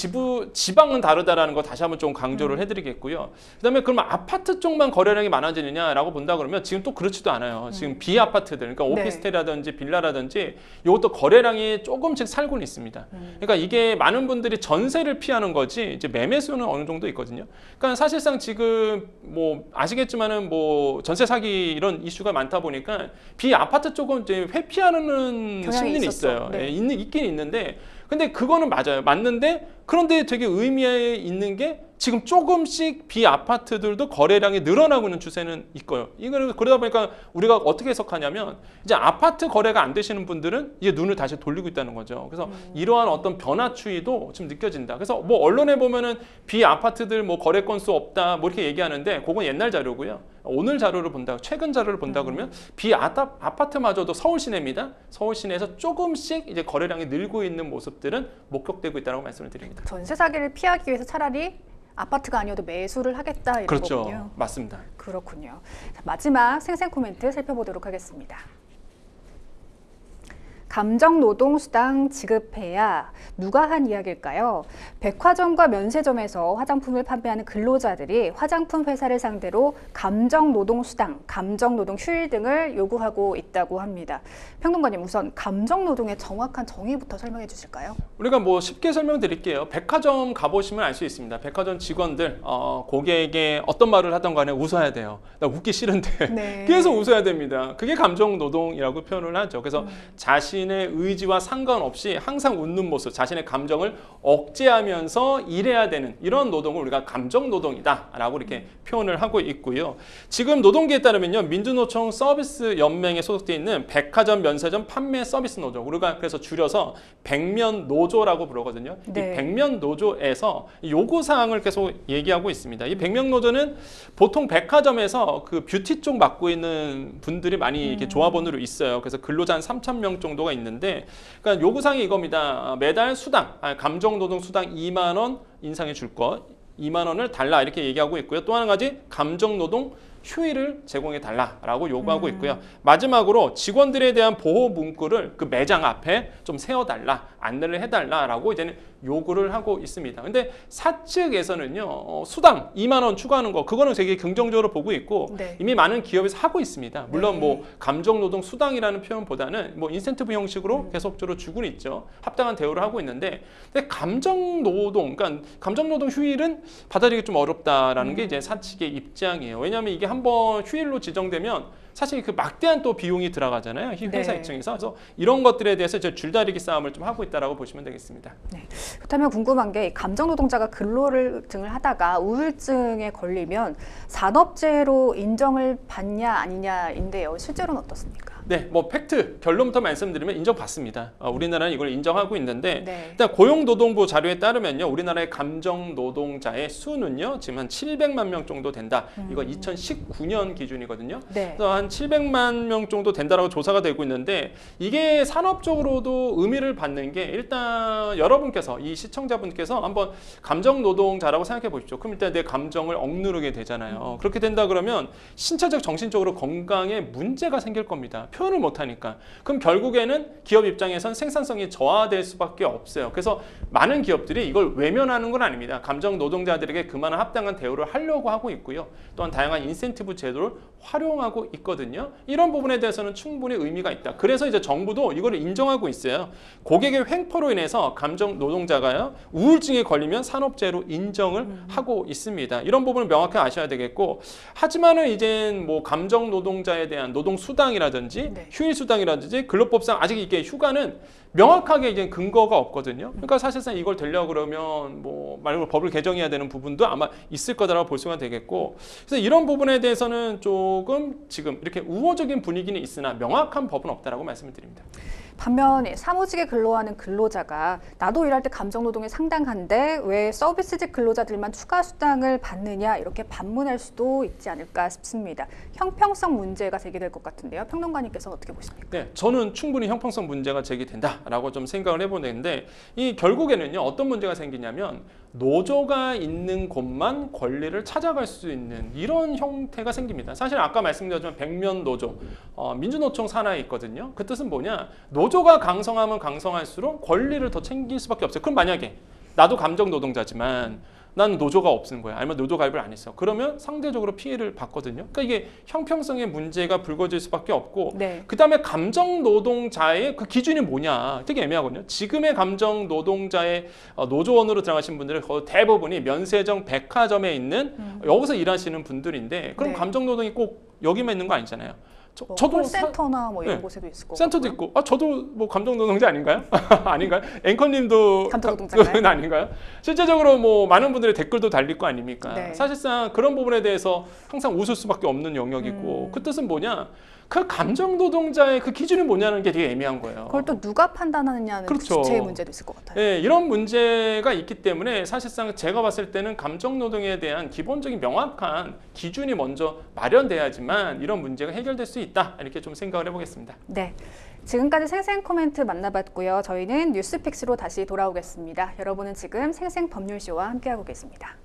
지방은 다르다라는 거 다시 한번 좀 강조를 해드리겠고요. 그다음에 그러면 아파트 쪽만 거래량이 많아지느냐라고 본다 그러면 지금 또 그렇지도 않아요. 지금 비아파트들, 그러니까 오피스텔이라든지 빌라라든지 이것도 거래량이 조금씩 살고는 있습니다. 그러니까 이게 많은 분들이 전세를 피하는 거지 이제 매매 수는 어느 정도 있거든요. 그러니까 사실상 지금 뭐 아시겠지만은 뭐 전세 사기 이런 이슈가 많다 보니까 비아파트 쪽은 이제 회피하는 경향이 심리는 있었죠. 있어요. 네. 예, 있긴 있는데 근데 그거는 맞아요. 맞는데 그런데 되게 의미 있는 게 지금 조금씩 비아파트들도 거래량이 늘어나고 있는 추세는 있고요. 이거는 그러다 보니까 우리가 어떻게 해석하냐면 이제 아파트 거래가 안 되시는 분들은 이제 눈을 다시 돌리고 있다는 거죠. 그래서 이러한 어떤 변화 추이도 좀 느껴진다. 그래서 뭐 언론에 보면은 비아파트들 뭐 거래 건수 없다 뭐 이렇게 얘기하는데 그건 옛날 자료고요. 오늘 자료를 본다, 최근 자료를 본다 그러면 비아파트마저도 서울 시내입니다. 서울 시내에서 조금씩 이제 거래량이 늘고 있는 모습들은 목격되고 있다고 말씀을 드립니다. 전세 사기를 피하기 위해서 차라리 아파트가 아니어도 매수를 하겠다 이런 그렇죠. 거군요. 맞습니다. 그렇군요. 자, 마지막 생생 코멘트 살펴보도록 하겠습니다. 감정노동수당 지급해야 누가 한 이야기일까요? 백화점과 면세점에서 화장품을 판매하는 근로자들이 화장품 회사를 상대로 감정노동수당, 감정노동휴일 등을 요구하고 있다고 합니다. 평론가님, 우선 감정노동의 정확한 정의부터 설명해 주실까요? 우리가 뭐 쉽게 설명드릴게요. 백화점 가보시면 알 수 있습니다. 백화점 직원들 고객에게 어떤 말을 하던 간에 웃어야 돼요. 나 웃기 싫은데 네. 계속 웃어야 됩니다. 그게 감정노동이라고 표현을 하죠. 그래서 자신의 의지와 상관없이 항상 웃는 모습, 자신의 감정을 억제하면서 일해야 되는 이런 노동을 우리가 감정노동이다라고 이렇게 표현을 하고 있고요. 지금 노동계에 따르면요, 민주노총 서비스 연맹에 소속되어 있는 백화점, 면세점 판매 서비스 노조, 우리가 그래서 줄여서 백면노조라고 부르거든요. 네. 이 백면노조에서 요구사항을 계속 얘기하고 있습니다. 이 백면노조는 보통 백화점에서 그 뷰티 쪽 맡고 있는 분들이 많이 이렇게 조합원으로 있어요. 그래서 근로자 한 3,000명 정도가 있는데, 그러니까 요구사항이 이겁니다. 매달 수당, 감정노동 수당 2만 원 인상해 줄 것, 2만 원을 달라 이렇게 얘기하고 있고요. 또 한 가지 감정노동 휴일을 제공해 달라라고 요구하고 있고요. 마지막으로 직원들에 대한 보호 문구를 그 매장 앞에 좀 세워달라, 안내를 해달라라고 이제는 요구를 하고 있습니다. 근데 사측에서는요, 수당 2만 원 추가하는 거, 그거는 되게 긍정적으로 보고 있고, 네. 이미 많은 기업에서 하고 있습니다. 물론 뭐 감정노동 수당이라는 표현보다는 뭐 인센티브 형식으로 계속적으로 주고는 있죠. 합당한 대우를 하고 있는데, 근데 감정노동, 그러니까 감정노동 휴일은 받아들이기 좀 어렵다라는 게 이제 사측의 입장이에요. 왜냐하면 이게 한번 휴일로 지정되면 사실 그 막대한 또 비용이 들어가잖아요. 이 회사 네. 입장에서. 그래서 이런 것들에 대해서 이제 줄다리기 싸움을 좀 하고 있다라고 보시면 되겠습니다. 네. 그렇다면 궁금한 게, 감정노동자가 근로를 하다가 우울증에 걸리면 산업재해로 인정을 받냐 아니냐인데요. 실제로는 어떻습니까? 네, 뭐 팩트 결론부터 말씀드리면 인정받습니다. 우리나라는 이걸 인정하고 있는데, 네. 일단 고용노동부 자료에 따르면요, 우리나라의 감정노동자의 수는요 지금 한 700만 명 정도 된다. 이거 2019년 기준이거든요. 네. 그래서 한 700만 명 정도 된다라고 조사가 되고 있는데, 이게 산업적으로도 의미를 받는 게, 일단 여러분께서, 이 시청자분께서 한번 감정노동자라고 생각해 보십시오. 그럼 일단 내 감정을 억누르게 되잖아요. 그렇게 된다 그러면 신체적, 정신적으로 건강에 문제가 생길 겁니다. 표현을 못하니까. 그럼 결국에는 기업 입장에선 생산성이 저하될 수밖에 없어요. 그래서 많은 기업들이 이걸 외면하는 건 아닙니다. 감정 노동자들에게 그만한 합당한 대우를 하려고 하고 있고요. 또한 다양한 인센티브 제도를 활용하고 있거든요. 이런 부분에 대해서는 충분히 의미가 있다. 그래서 이제 정부도 이걸 인정하고 있어요. 고객의 횡포로 인해서 감정 노동자가요, 우울증에 걸리면 산업재해로 인정을 하고 있습니다. 이런 부분을 명확히 아셔야 되겠고, 하지만은 이제 뭐 감정 노동자에 대한 노동 수당이라든지 네. 휴일 수당이라든지 근로법상 아직 이게 휴가는 명확하게 이제 근거가 없거든요. 그러니까 사실상 이걸 되려고 그러면 뭐 말고 법을 개정해야 되는 부분도 아마 있을 거다라고 볼 수가 되겠고, 그래서 이런 부분에 대해서는 조금 지금 이렇게 우호적인 분위기는 있으나 명확한 법은 없다라고 말씀을 드립니다. 반면 사무직에 근로하는 근로자가 나도 일할 때 감정노동이 상당한데 왜 서비스직 근로자들만 추가 수당을 받느냐, 이렇게 반문할 수도 있지 않을까 싶습니다. 형평성 문제가 제기될 것 같은데요. 평론가님께서는 어떻게 보십니까? 네, 저는 충분히 형평성 문제가 제기된다라고 좀 생각을 해보는데, 이 결국에는요, 어떤 문제가 생기냐면 노조가 있는 곳만 권리를 찾아갈 수 있는 이런 형태가 생깁니다. 사실 아까 말씀드렸지만 백면 노조, 민주노총 산하에 있거든요. 그 뜻은 뭐냐? 노조가 강성하면 강성할수록 권리를 더 챙길 수밖에 없어요. 그럼 만약에 나도 감정 노동자지만 나는 노조가 없는 거야, 아니면 노조 가입을 안 했어. 그러면 상대적으로 피해를 받거든요. 그러니까 이게 형평성의 문제가 불거질 수밖에 없고, 네. 그다음에 감정 노동자의 그 기준이 뭐냐, 되게 애매하거든요. 지금의 감정 노동자의 노조원으로 들어가신 분들은 거의 대부분이 면세점, 백화점에 있는 여기서 일하시는 분들인데, 그럼 네. 감정 노동이 꼭 여기만 있는 거 아니잖아요. 저도 콜센터나 뭐 이런 네. 곳에도 있을 거고. 센터도 있고, 저도 뭐 감정노동자 아닌가요? 아닌가요? 앵커님도 감정노동자인가요? 아닌가요? 실제적으로 뭐 많은 분들의 댓글도 달릴 거 아닙니까? 네. 사실상 그런 부분에 대해서 항상 웃을 수밖에 없는 영역이고, 그 뜻은 뭐냐? 그 감정노동자의 그 기준이 뭐냐는 게 되게 애매한 거예요. 그걸 또 누가 판단하느냐는 그렇죠. 그 주체의 문제도 있을 것 같아요. 네, 이런 문제가 있기 때문에 사실상 제가 봤을 때는 감정노동에 대한 기본적인 명확한 기준이 먼저 마련돼야지만 이런 문제가 해결될 수 있다, 이렇게 좀 생각을 해보겠습니다. 네. 지금까지 생생 코멘트 만나봤고요. 저희는 뉴스픽스로 다시 돌아오겠습니다. 여러분은 지금 생생 법률쇼와 함께하고 계십니다.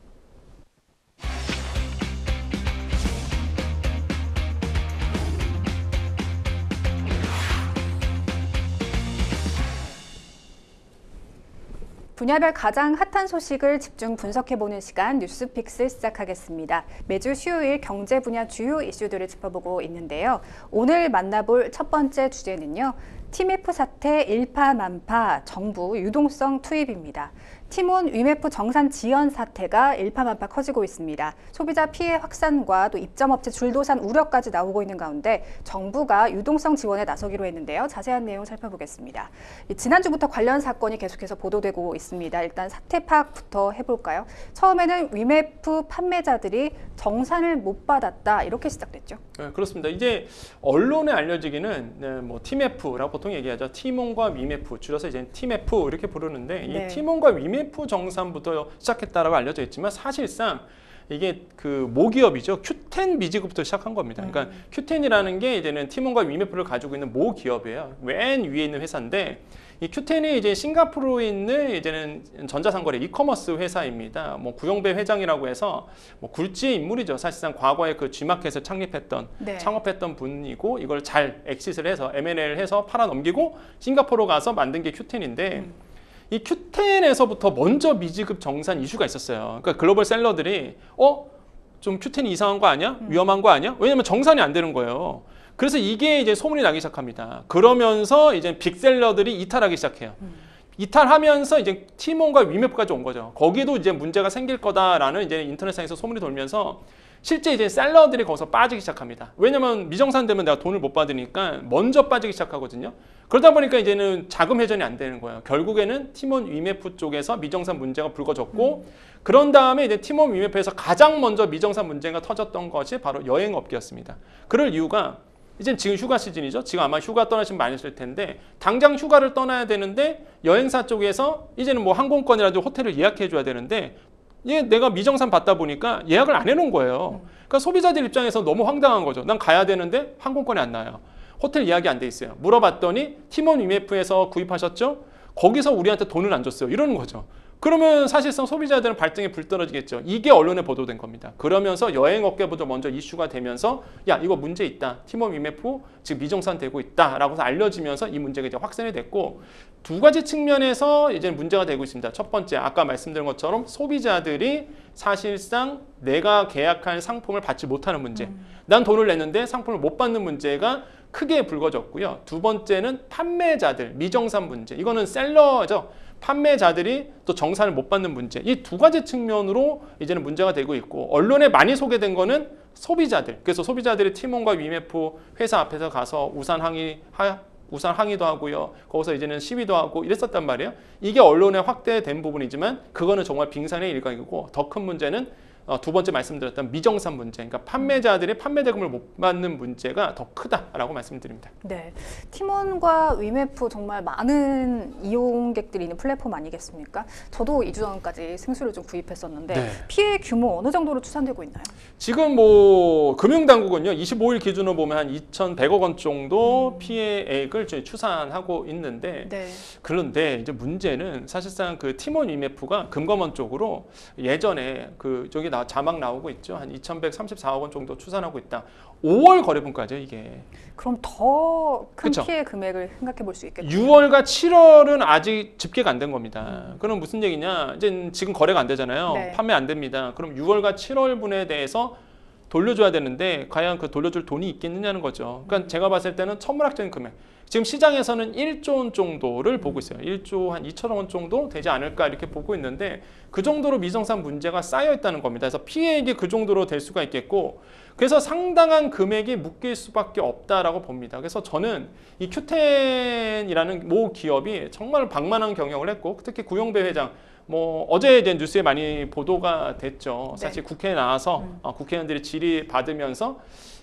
분야별 가장 핫한 소식을 집중 분석해보는 시간 뉴스픽스 시작하겠습니다. 매주 수요일 경제 분야 주요 이슈들을 짚어보고 있는데요. 오늘 만나볼 첫 번째 주제는요. TMF 사태 일파만파 정부 유동성 투입입니다. 티몬 위메프 정산 지연 사태가 일파만파 커지고 있습니다. 소비자 피해 확산과 또 입점업체 줄도산 우려까지 나오고 있는 가운데 정부가 유동성 지원에 나서기로 했는데요. 자세한 내용 살펴보겠습니다. 지난주부터 관련 사건이 계속해서 보도되고 있습니다. 일단 사태 파악부터 해볼까요? 처음에는 위메프 판매자들이 정산을 못 받았다, 이렇게 시작됐죠. 네, 그렇습니다. 이제 언론에 알려지기는 네, 뭐 TMF라고 보통 얘기하죠. 티몬과 위메프, 줄여서 이제 TMF 이렇게 부르는데, 네. 이 티몬과 위메프 정산부터 시작했다라고 알려져 있지만 사실상 이게 그 모기업이죠. 큐텐 미지급부터 시작한 겁니다. 그러니까 큐텐이라는 게 이제는 티몬과 위메프를 가지고 있는 모기업이에요. 맨 위에 있는 회사인데, 이 큐텐이 이제 싱가포르에 있는 이제는 전자상거래 이커머스 회사입니다. 뭐 구용배 회장이라고 해서 뭐 굴지의 인물이죠. 사실상 과거에 그 G마켓을 창립했던, 네. 창업했던 분이고, 이걸 잘 엑시스를 해서 M&A를 해서 팔아 넘기고 싱가포르 가서 만든 게 큐텐인데, 이 큐텐에서부터 먼저 미지급 정산 이슈가 있었어요. 그러니까 글로벌 셀러들이 좀 큐텐이 이상한 거 아니야? 위험한 거 아니야? 왜냐면 정산이 안 되는 거예요. 그래서 이게 이제 소문이 나기 시작합니다. 그러면서 이제 빅셀러들이 이탈하기 시작해요. 이탈하면서 이제 티몬과 위메프까지 온 거죠. 거기도 이제 문제가 생길 거다라는 이제 인터넷상에서 소문이 돌면서 실제 이제 셀러들이 거기서 빠지기 시작합니다. 왜냐면 미정산되면 내가 돈을 못 받으니까 먼저 빠지기 시작하거든요. 그러다 보니까 이제는 자금 회전이 안 되는 거예요. 결국에는 티몬 위메프 쪽에서 미정산 문제가 불거졌고, 그런 다음에 이제 티몬 위메프에서 가장 먼저 미정산 문제가 터졌던 것이 바로 여행업계였습니다. 그럴 이유가 이제 지금 휴가 시즌이죠. 지금 아마 휴가 떠나시면 많이 있을 텐데, 당장 휴가를 떠나야 되는데 여행사 쪽에서 이제는 뭐 항공권이라도 호텔을 예약해 줘야 되는데, 내가 미정산 받다 보니까 예약을 안 해놓은 거예요. 그러니까 소비자들 입장에서 너무 황당한 거죠. 난 가야 되는데 항공권이 안 나요. 호텔 예약이 안 돼 있어요. 물어봤더니 티몬 위메프에서 구입하셨죠? 거기서 우리한테 돈을 안 줬어요. 이러는 거죠. 그러면 사실상 소비자들은 발등에 불 떨어지겠죠. 이게 언론에 보도된 겁니다. 그러면서 여행업계부터 먼저 이슈가 되면서, 야, 이거 문제 있다. 티몬 위메프 지금 미정산 되고 있다라고 해서 알려지면서 이 문제가 이제 확산이 됐고, 두 가지 측면에서 이제 문제가 되고 있습니다. 첫 번째, 아까 말씀드린 것처럼 소비자들이 사실상 내가 계약한 상품을 받지 못하는 문제. 난 돈을 냈는데 상품을 못 받는 문제가 크게 불거졌고요. 두 번째는 판매자들, 미정산 문제. 이거는 셀러죠. 판매자들이 또 정산을 못 받는 문제. 이 두 가지 측면으로 이제는 문제가 되고 있고, 언론에 많이 소개된 거는 소비자들. 그래서 소비자들이 티몬과 위메프 회사 앞에서 가서 우산 항의도 하고요. 거기서 이제는 시위도 하고 이랬었단 말이에요. 이게 언론에 확대된 부분이지만 그거는 정말 빙산의 일각이고, 더 큰 문제는 두 번째 말씀드렸던 미정산 문제, 그러니까 판매자들이 판매 대금을 못 받는 문제가 더 크다라고 말씀드립니다. 네, 티몬과 위메프 정말 많은 이용객들이 있는 플랫폼 아니겠습니까? 저도 2주 전까지 생수를 좀 구입했었는데, 네. 피해 규모 어느 정도로 추산되고 있나요? 지금 뭐 금융당국은요, 25일 기준으로 보면 한 2,100억 원 정도 피해액을 추산하고 있는데, 네. 그런데 이제 문제는 사실상 그 티몬 위메프가 금감원 쪽으로 예전에 저기 자막 나오고 있죠. 한 2,134억 원 정도 추산하고 있다. 5월 거래분까지요, 이게. 그럼 더 큰 그쵸? 피해 금액을 생각해 볼 수 있겠죠. 6월과 7월은 아직 집계가 안 된 겁니다. 그럼 무슨 얘기냐? 이제 지금 거래가 안 되잖아요. 네. 판매 안 됩니다. 그럼 6월과 7월 분에 대해서 돌려줘야 되는데 과연 그 돌려줄 돈이 있겠느냐는 거죠. 그러니까 제가 봤을 때는 천문학적인 금액. 지금 시장에서는 1조 원 정도를 보고 있어요. 1조 한 2천억 원 정도 되지 않을까 이렇게 보고 있는데 그 정도로 미정산 문제가 쌓여 있다는 겁니다. 그래서 피해액이 그 정도로 될 수가 있겠고 그래서 상당한 금액이 묶일 수밖에 없다라고 봅니다. 그래서 저는 이 큐텐이라는 모 기업이 정말 방만한 경영을 했고 특히 구용배 회장 뭐 어제 이제 뉴스에 많이 보도가 됐죠. 사실 국회에 나와서 국회의원들이 질의 받으면서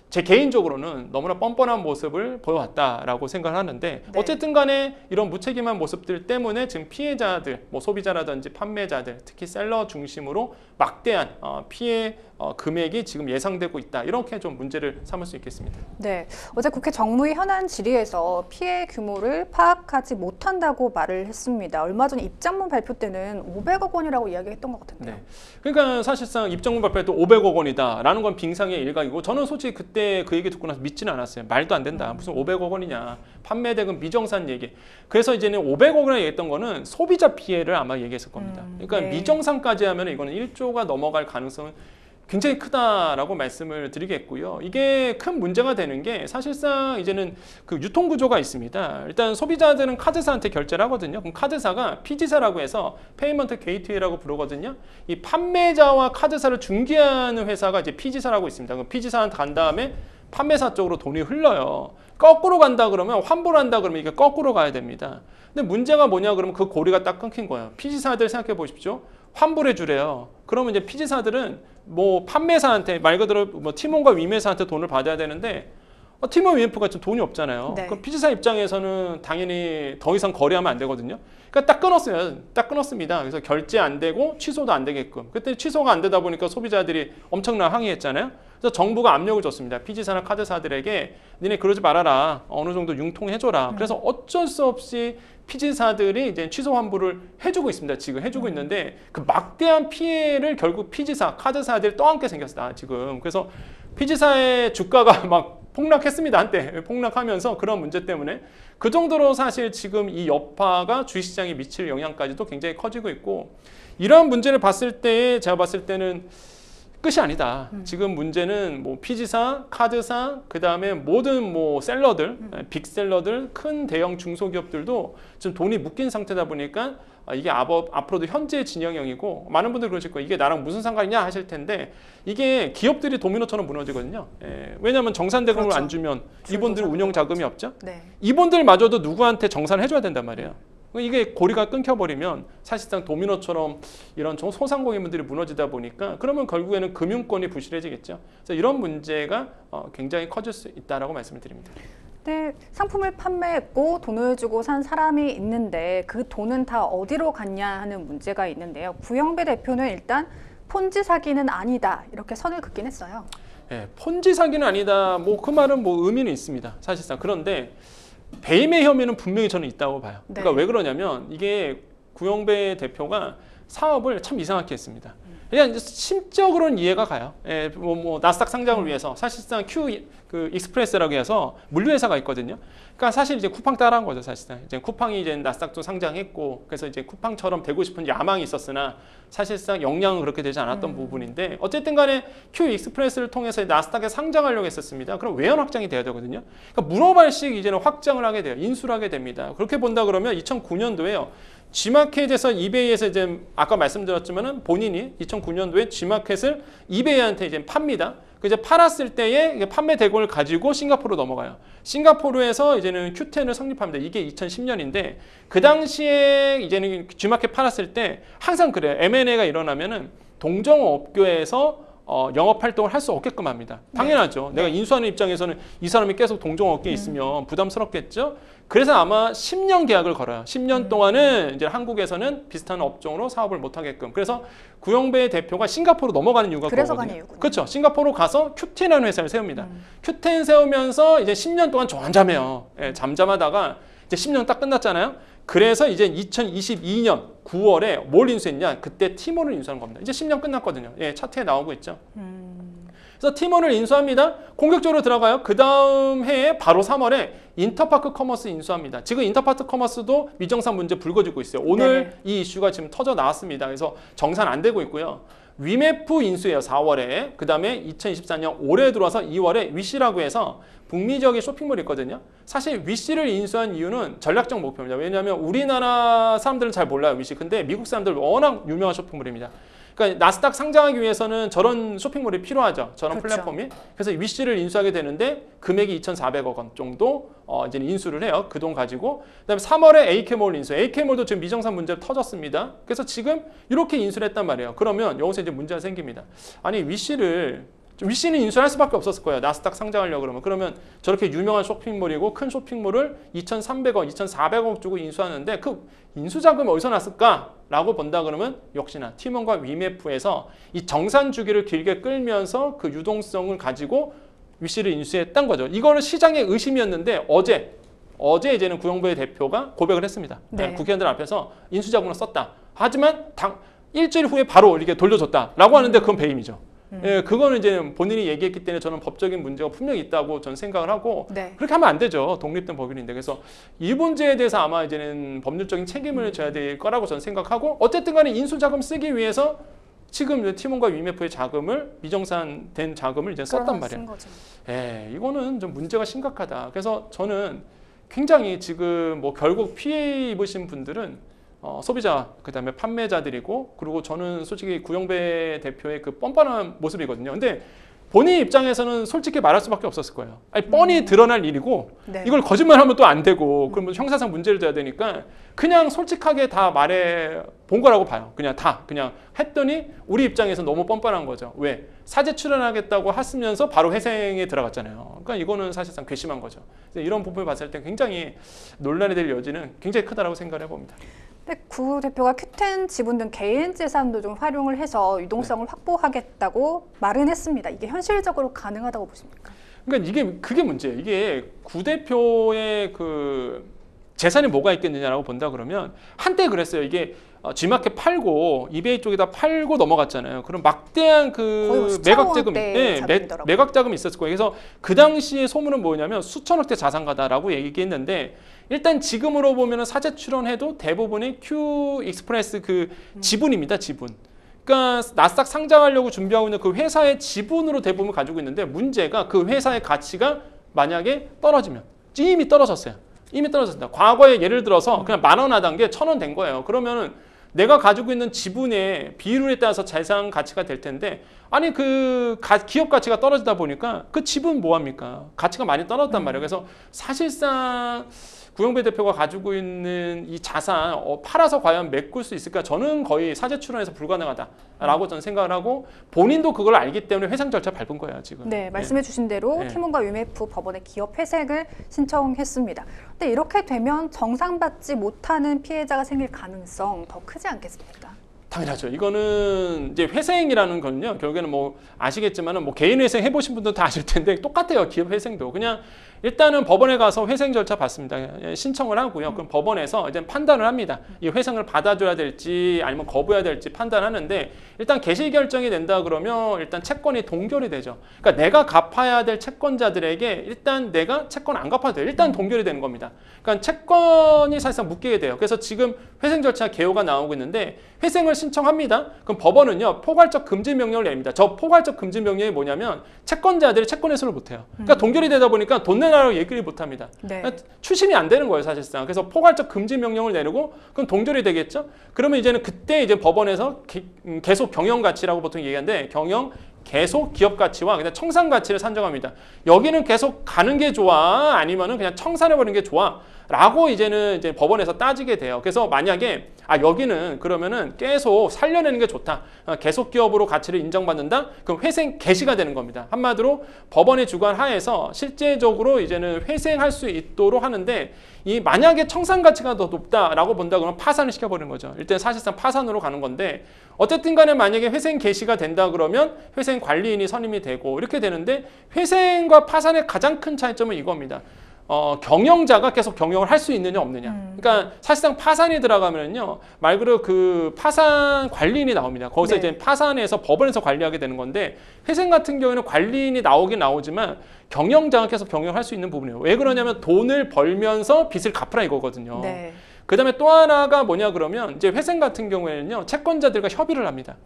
제 개인적으로는 너무나 뻔뻔한 모습을 보여왔다라고 생각을 하는데 네. 어쨌든 간에 이런 무책임한 모습들 때문에 지금 피해자들, 뭐 소비자라든지 판매자들, 특히 셀러 중심으로 막대한 피해 금액이 지금 예상되고 있다. 이렇게 좀 문제를 삼을 수 있겠습니다. 네, 어제 국회 정무위 현안 질의에서 피해 규모를 파악하지 못한다고 말을 했습니다. 얼마 전 입장문 발표 때는 500억 원이라고 이야기했던 것 같은데요. 네. 그러니까 사실상 입장문 발표할 때 500억 원이다라는 건 빙상의 일각이고 저는 솔직히 그때 그 얘기 듣고 나서 믿지는 않았어요. 말도 안 된다. 무슨 500억 원이냐. 판매 대금 미정산 얘기. 그래서 이제는 500억 원이라고 얘기했던 거는 소비자 피해를 아마 얘기했을 겁니다. 그러니까 네. 미정산까지 하면 이거는 1조가 넘어갈 가능성은 굉장히 크다라고 말씀을 드리겠고요. 이게 큰 문제가 되는 게 사실상 이제는 그 유통 구조가 있습니다. 일단 소비자들은 카드사한테 결제를 하거든요. 그럼 카드사가 피지사라고 해서 페이먼트 게이트웨이라고 부르거든요. 이 판매자와 카드사를 중개하는 회사가 이제 피지사라고 있습니다. 그럼 피지사한테 간 다음에 판매사 쪽으로 돈이 흘러요. 거꾸로 간다 그러면 환불을 한다 그러면 이게 거꾸로 가야 됩니다. 근데 문제가 뭐냐 그러면 그 고리가 딱 끊긴 거예요. 피지사들 생각해 보십시오. 환불해 주래요. 그러면 이제 피지사들은 뭐 판매사한테 말 그대로 뭐 팀원과 위메사한테 돈을 받아야 되는데 팀원 위메프가 좀 돈이 없잖아요. 네. 그럼 피지사 입장에서는 당연히 더 이상 거래하면 안 되거든요. 그러니까 딱 끊었어요. 딱 끊었습니다. 그래서 결제 안 되고 취소도 안 되게끔. 그때 취소가 안 되다 보니까 소비자들이 엄청난 항의했잖아요. 그래서 정부가 압력을 줬습니다. 피지사나 카드사들에게 니네 그러지 말아라. 어느 정도 융통해줘라. 그래서 어쩔 수 없이 피지사들이 이제 취소 환불을 해주고 있습니다. 지금 해주고 있는데 그 막대한 피해를 결국 피지사, 카드사들이 떠안게 생겼다. 지금. 그래서 피지사의 주가가 막 폭락했습니다. 한때 폭락하면서 그런 문제 때문에 그 정도로 사실 지금 이 여파가 주식시장에 미칠 영향까지도 굉장히 커지고 있고 이러한 문제를 봤을 때 제가 봤을 때는 끝이 아니다. 지금 문제는 뭐 피지사, 카드사, 그 다음에 모든 뭐 셀러들, 빅셀러들, 큰 대형 중소기업들도 지금 돈이 묶인 상태다 보니까 이게 앞으로도 현재 진영형이고 많은 분들이 그러실 거예요. 이게 나랑 무슨 상관이냐 하실 텐데 이게 기업들이 도미노처럼 무너지거든요. 왜냐하면 정산대금을 그렇죠. 안 주면 이분들 운영 자금이 없죠. 네. 이분들마저도 누구한테 정산을 해줘야 된단 말이에요. 이게 고리가 끊겨버리면 사실상 도미노처럼 이런 소상공인분들이 무너지다 보니까 그러면 결국에는 금융권이 부실해지겠죠. 그래서 이런 문제가 굉장히 커질 수 있다라고 말씀을 드립니다. 네, 상품을 판매했고 돈을 주고 산 사람이 있는데 그 돈은 다 어디로 갔냐 하는 문제가 있는데요. 구영배 대표는 일단 폰지 사기는 아니다 이렇게 선을 긋긴 했어요. 네, 폰지 사기는 아니다. 뭐 그 말은 뭐 의미는 있습니다. 사실상 그런데 배임의 혐의는 분명히 저는 있다고 봐요. 네. 그러니까 왜 그러냐면 이게 구영배 대표가 사업을 참 이상하게 했습니다. 그냥 심적으로는 이해가 가요. 뭐 나스닥 상장을 위해서 사실상 그 익스프레스라고 해서 물류회사가 있거든요. 그러니까 사실 이제 쿠팡 따라한 거죠, 사실상. 이제 쿠팡이 이제 나스닥도 상장했고, 그래서 이제 쿠팡처럼 되고 싶은 야망이 있었으나 사실상 역량은 그렇게 되지 않았던 부분인데 어쨌든 간에 큐 익스프레스를 통해서 나스닥에 상장하려고 했었습니다. 그럼 외연 확장이 돼야 되거든요. 그러니까 문어발식 이제는 확장을 하게 돼요. 인수를 하게 됩니다. 그렇게 본다 그러면 2009년도에요. G마켓에서 이베이에서 이제 아까 말씀드렸지만은 본인이 2009년도에 G마켓을 이베이한테 이제 팝니다. 그 이제 팔았을 때에 판매 대금을 가지고 싱가포르로 넘어가요. 싱가포르에서 이제는 Q10을 성립합니다. 이게 2010년인데 그 당시에 이제는 G마켓 팔았을 때 항상 그래요. M&A가 일어나면은 동종업계에서 영업 활동을 할 수 없게끔 합니다. 당연하죠. 내가 인수하는 입장에서는 이 사람이 계속 동종업계에 있으면 부담스럽겠죠. 그래서 아마 10년 계약을 걸어요. 10년 동안은 이제 한국에서는 비슷한 업종으로 사업을 못 하게끔. 그래서 구영배 대표가 싱가포르로 넘어가는 이유가 그래서 그거거든요. 간 이유군요. 그렇죠. 싱가포르로 가서 Q10이라는 회사를 세웁니다. Q10 세우면서 이제 10년 동안 잠잠해요. 잠잠하다가 이제 10년 딱 끝났잖아요. 그래서 이제 2022년 9월에 뭘 인수했냐? 그때 티몬을 인수한 겁니다. 이제 10년 끝났거든요. 차트에 나오고 있죠. 그래서 티몬을 인수합니다. 공격적으로 들어가요. 그 다음 해에 바로 3월에 인터파크 커머스 인수합니다. 지금 인터파크 커머스도 미정산 문제 불거지고 있어요. 오늘 네. 이 이슈가 지금 터져 나왔습니다. 그래서 정산 안 되고 있고요. 위메프 인수해요. 4월에. 그 다음에 2024년 올해 들어와서 2월에 위시라고 해서 북미 지역에 쇼핑몰이 있거든요. 사실 위시를 인수한 이유는 전략적 목표입니다. 왜냐하면 우리나라 사람들은 잘 몰라요, 위시. 근데 미국 사람들 워낙 유명한 쇼핑몰입니다. 그러니까 나스닥 상장하기 위해서는 저런 쇼핑몰이 필요하죠. 저런 그렇죠. 플랫폼이. 그래서 위시를 인수하게 되는데 금액이 2,400억 원 정도 이제 인수를 해요. 그 돈 가지고. 그다음에 3월에 AK몰 인수. AK몰도 지금 미정산 문제로 터졌습니다. 그래서 지금 이렇게 인수를 했단 말이에요. 그러면 여기서 이제 문제가 생깁니다. 아니 위시는 인수할 수밖에 없었을 거예요. 나스닥 상장하려고 그러면 저렇게 유명한 쇼핑몰이고 큰 쇼핑몰을 2,300억, 2,400억 주고 인수하는데 그 인수 자금이 어디서 났을까라고 본다 그러면 역시나 팀원과 위메프에서 이 정산 주기를 길게 끌면서 그 유동성을 가지고 위시를 인수했던 거죠. 이거는 시장의 의심이었는데 어제 이제는 구형부의 대표가 고백을 했습니다. 네. 국회의원들 앞에서 인수 자금을 썼다. 하지만 일주일 후에 바로 이렇게 돌려줬다라고 하는데 그건 배임이죠. 예, 그거는 이제 본인이 얘기했기 때문에 저는 법적인 문제가 분명히 있다고 저는 생각을 하고 네. 그렇게 하면 안 되죠. 독립된 법인인데. 그래서 이 문제에 대해서 아마 이제는 법률적인 책임을 져야 될 거라고 저는 생각하고 어쨌든 간에 인수자금 쓰기 위해서 지금 팀원과 위메프의 자금을 미정산된 자금을 이제 썼단 말이에요. 예, 이거는 좀 문제가 심각하다. 그래서 저는 굉장히 지금 뭐 결국 피해 입으신 분들은 소비자, 그 다음에 판매자들이고, 그리고 저는 솔직히 구영배 대표의 그 뻔뻔한 모습이거든요. 근데 본인 입장에서는 솔직히 말할 수밖에 없었을 거예요. 아니, 뻔히 드러날 일이고, 네. 이걸 거짓말하면 또 안 되고, 그러면 형사상 문제를 져야 되니까 그냥 솔직하게 다 말해 본 거라고 봐요. 그냥 했더니 우리 입장에서 너무 뻔뻔한 거죠. 왜? 사제 출연하겠다고 하시면서 바로 회생에 들어갔잖아요. 그러니까 이거는 사실상 괘씸한 거죠. 이런 부분을 봤을 때 굉장히 논란이 될 여지는 굉장히 크다라고 생각을 해봅니다. 근데 구 대표가 큐텐 지분 등 개인 재산도 좀 활용을 해서 유동성을 확보하겠다고 말은 했습니다. 이게 현실적으로 가능하다고 보십니까? 그러니까 그게 문제예요. 이게 구 대표의 그 재산이 뭐가 있겠느냐라고 본다 그러면 한때 그랬어요. 이게 G마켓 팔고 이베이 쪽에다 팔고 넘어갔잖아요. 그럼 막대한 그 매각 자금이 매각 자금이 있었을 거예요. 그래서 그 당시에 소문은 뭐냐면 수천억대 자산가다라고 얘기했는데 일단 지금으로 보면은 사재 출원해도 대부분이 Q 익스프레스 그 지분입니다. 지분. 그러니까 나스닥 상장하려고 준비하고 있는 그 회사의 지분으로 대부분 가지고 있는데 문제가 그 회사의 가치가 만약에 떨어지면 이미 떨어졌어요. 이미 떨어졌습니다. 과거에 예를 들어서 그냥 10,000원 하던 게 1,000원 된 거예요. 그러면은 내가 가지고 있는 지분의 비율에 따라서 자산 가치가 될 텐데 아니 그 기업 가치가 떨어지다 보니까 그 지분 뭐합니까? 가치가 많이 떨어졌단 말이에요. 그래서 사실상 구영배 대표가 가지고 있는 이 자산 팔아서 과연 메꿀 수 있을까? 저는 거의 사재 출원해서 불가능하다라고 저는 생각을 하고 본인도 그걸 알기 때문에 회상 절차 밟은 거예요 지금. 네, 말씀해 주신 대로 팀원과 위메프 법원에 기업 회생을 신청했습니다. 근데 이렇게 되면 정상받지 못하는 피해자가 생길 가능성 더 크지 않겠습니까? 당연하죠. 이거는 이제 회생이라는 거는요. 결국에는 뭐 아시겠지만은 뭐 개인 회생 해보신 분들 다 아실 텐데 똑같아요. 기업 회생도 그냥 일단은 법원에 가서 회생 절차 받습니다. 신청을 하고요. 그럼 법원에서 이제 판단을 합니다. 이 회생을 받아줘야 될지 아니면 거부해야 될지 판단하는데 일단 개시 결정이 된다 그러면 일단 채권이 동결이 되죠. 그러니까 내가 갚아야 될 채권자들에게 일단 내가 채권 안 갚아도 돼요. 일단 동결이 되는 겁니다. 그러니까 채권이 사실상 묶이게 돼요. 그래서 지금 회생 절차 개요가 나오고 있는데 회생을 신청합니다. 그럼 법원은요 포괄적 금지 명령을 냅니다. 저 포괄적 금지 명령이 뭐냐면 채권자들이 채권 해소를 못해요. 그러니까 동결이 되다 보니까 돈 내놔라고 얘기를 못합니다. 네. 그러니까 추심이 안 되는 거예요 사실상. 그래서 포괄적 금지 명령을 내리고 그럼 동결이 되겠죠. 그러면 이제는 그때 이제 법원에서 계속 경영 가치라고 보통 얘기하는데 계속 기업 가치와 그냥 청산 가치를 산정합니다. 여기는 계속 가는 게 좋아 아니면은 그냥 청산해버리는 게 좋아 라고 이제는 이제 법원에서 따지게 돼요. 그래서 만약에 여기는 그러면은 계속 살려내는 게 좋다. 계속 기업으로 가치를 인정받는다. 그럼 회생 개시가 되는 겁니다. 한마디로 법원의 주관 하에서 실제적으로 이제는 회생할 수 있도록 하는데 이 만약에 청산 가치가 더 높다라고 본다 그러면 파산을 시켜버리는 거죠. 일단 사실상 파산으로 가는 건데 어쨌든 간에 만약에 회생 개시가 된다 그러면 회생 관리인이 선임이 되고 이렇게 되는데 회생과 파산의 가장 큰 차이점은 이겁니다. 경영자가 계속 경영을 할 수 있느냐 없느냐. 그러니까 사실상 파산이 들어가면요 말 그대로 그 파산 관리인이 나옵니다. 거기서 네. 이제 파산에서 법원에서 관리하게 되는 건데 회생 같은 경우에는 관리인이 나오긴 나오지만 경영자가 계속 경영할 수 있는 부분이에요. 왜 그러냐면 돈을 벌면서 빚을 갚으라 이거거든요. 네. 그 다음에 또 하나가 뭐냐 그러면 이제 회생 같은 경우에는요 채권자들과 협의를 합니다.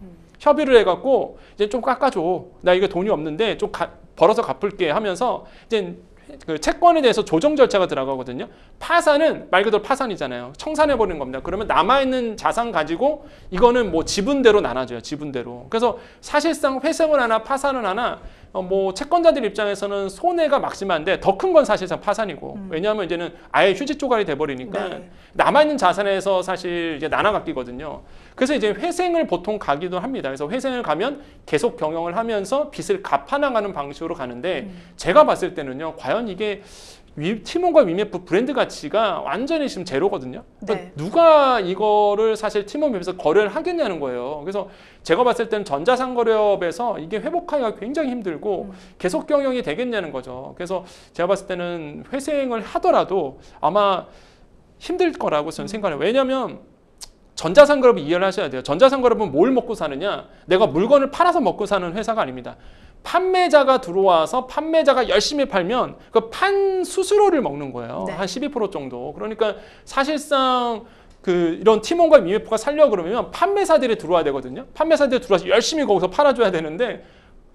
협의를 해갖고 이제 좀 깎아줘. 나 이게 돈이 없는데 좀 벌어서 갚을게 하면서 이제 그 채권에 대해서 조정 절차가 들어가거든요. 파산은 말 그대로 파산이잖아요. 청산해버리는 겁니다. 그러면 남아있는 자산 가지고 이거는 뭐 지분대로 나눠져요. 지분대로. 그래서 사실상 회생을 하나 파산을 하나 뭐 채권자들 입장에서는 손해가 막심한데 더 큰 건 사실상 파산이고 왜냐하면 이제는 아예 휴지 조각이 돼버리니까 네. 남아있는 자산에서 사실 이제 나눠 갖기거든요. 그래서 이제 회생을 보통 가기도 합니다. 그래서 회생을 가면 계속 경영을 하면서 빚을 갚아나가는 방식으로 가는데 제가 봤을 때는요, 과연 이게 티몬과 위메프 브랜드 가치가 완전히 지금 제로거든요. 그러니까 네. 누가 이거를 사실 티몬에서 거래를 하겠냐는 거예요. 그래서 제가 봤을 때는 전자상거래업에서 이게 회복하기가 굉장히 힘들고 계속 경영이 되겠냐는 거죠. 그래서 제가 봤을 때는 회생을 하더라도 아마 힘들 거라고 저는 생각해요. 왜냐하면 전자상거래업을 이해를 하셔야 돼요. 전자상거래업은 뭘 먹고 사느냐? 내가 물건을 팔아서 먹고 사는 회사가 아닙니다. 판매자가 들어와서 판매자가 열심히 팔면 그 판 수수료를 먹는 거예요. 네. 한 12% 정도. 그러니까 사실상 그 이런 티몬과 위메프가 살려고 그러면 판매사들이 들어와야 되거든요. 판매사들이 들어와서 열심히 거기서 팔아줘야 되는데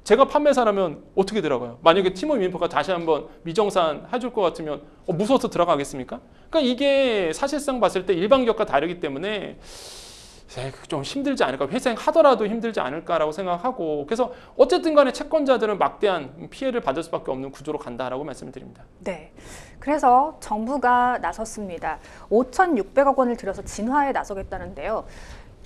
제가 판매사라면 어떻게 들어가요? 만약에 티몬 위메프가 다시 한번 미정산 해줄 것 같으면 무서워서 들어가겠습니까? 그러니까 이게 사실상 봤을 때 일반 기업과 다르기 때문에 좀 힘들지 않을까, 회생하더라도 힘들지 않을까라고 생각하고, 그래서 어쨌든 간에 채권자들은 막대한 피해를 받을 수밖에 없는 구조로 간다라고 말씀드립니다. 네. 그래서 정부가 나섰습니다. 5,600억 원을 들여서 진화에 나서겠다는데요.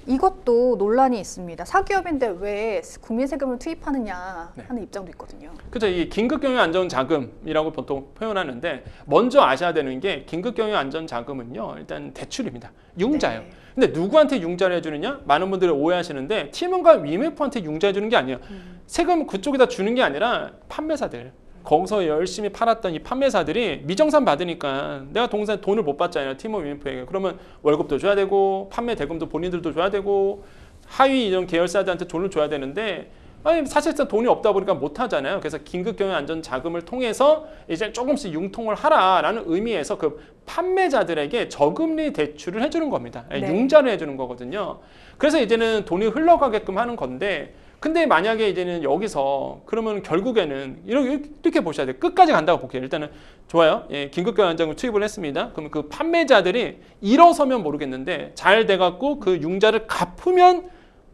이것도 논란이 있습니다. 사기업인데 왜 국민 세금을 투입하느냐 하는 입장도 있거든요. 그렇죠. 이 긴급경영안전자금이라고 보통 표현하는데 먼저 아셔야 되는 게 긴급경영안전자금은요, 일단 대출입니다. 융자예요. 네. 근데 누구한테 융자를 해주느냐? 많은 분들이 오해하시는데 티몬과 위메프한테 융자해 주는 게 아니에요. 세금 그쪽에다 주는 게 아니라 판매사들. 거기서 열심히 팔았던 이 판매사들이 미정산 받으니까 내가 동생 돈을 못 받잖아요. 티몬 위메프에게. 그러면 월급도 줘야 되고 판매 대금도 본인들도 줘야 되고 하위 이런 계열사들한테 돈을 줘야 되는데 아니 사실상 돈이 없다 보니까 못 하잖아요. 그래서 긴급경영안전자금을 통해서 이제 조금씩 융통을 하라라는 의미에서 그 판매자들에게 저금리 대출을 해주는 겁니다. 네. 융자를 해주는 거거든요. 그래서 이제는 돈이 흘러가게끔 하는 건데 근데 만약에 이제는 여기서 그러면 결국에는 이렇게 보셔야 돼요. 끝까지 간다고 볼게요. 일단은 좋아요. 예, 긴급경영안전자금 투입을 했습니다. 그러면 그 판매자들이 일어서면 모르겠는데 잘 돼갖고 그 융자를 갚으면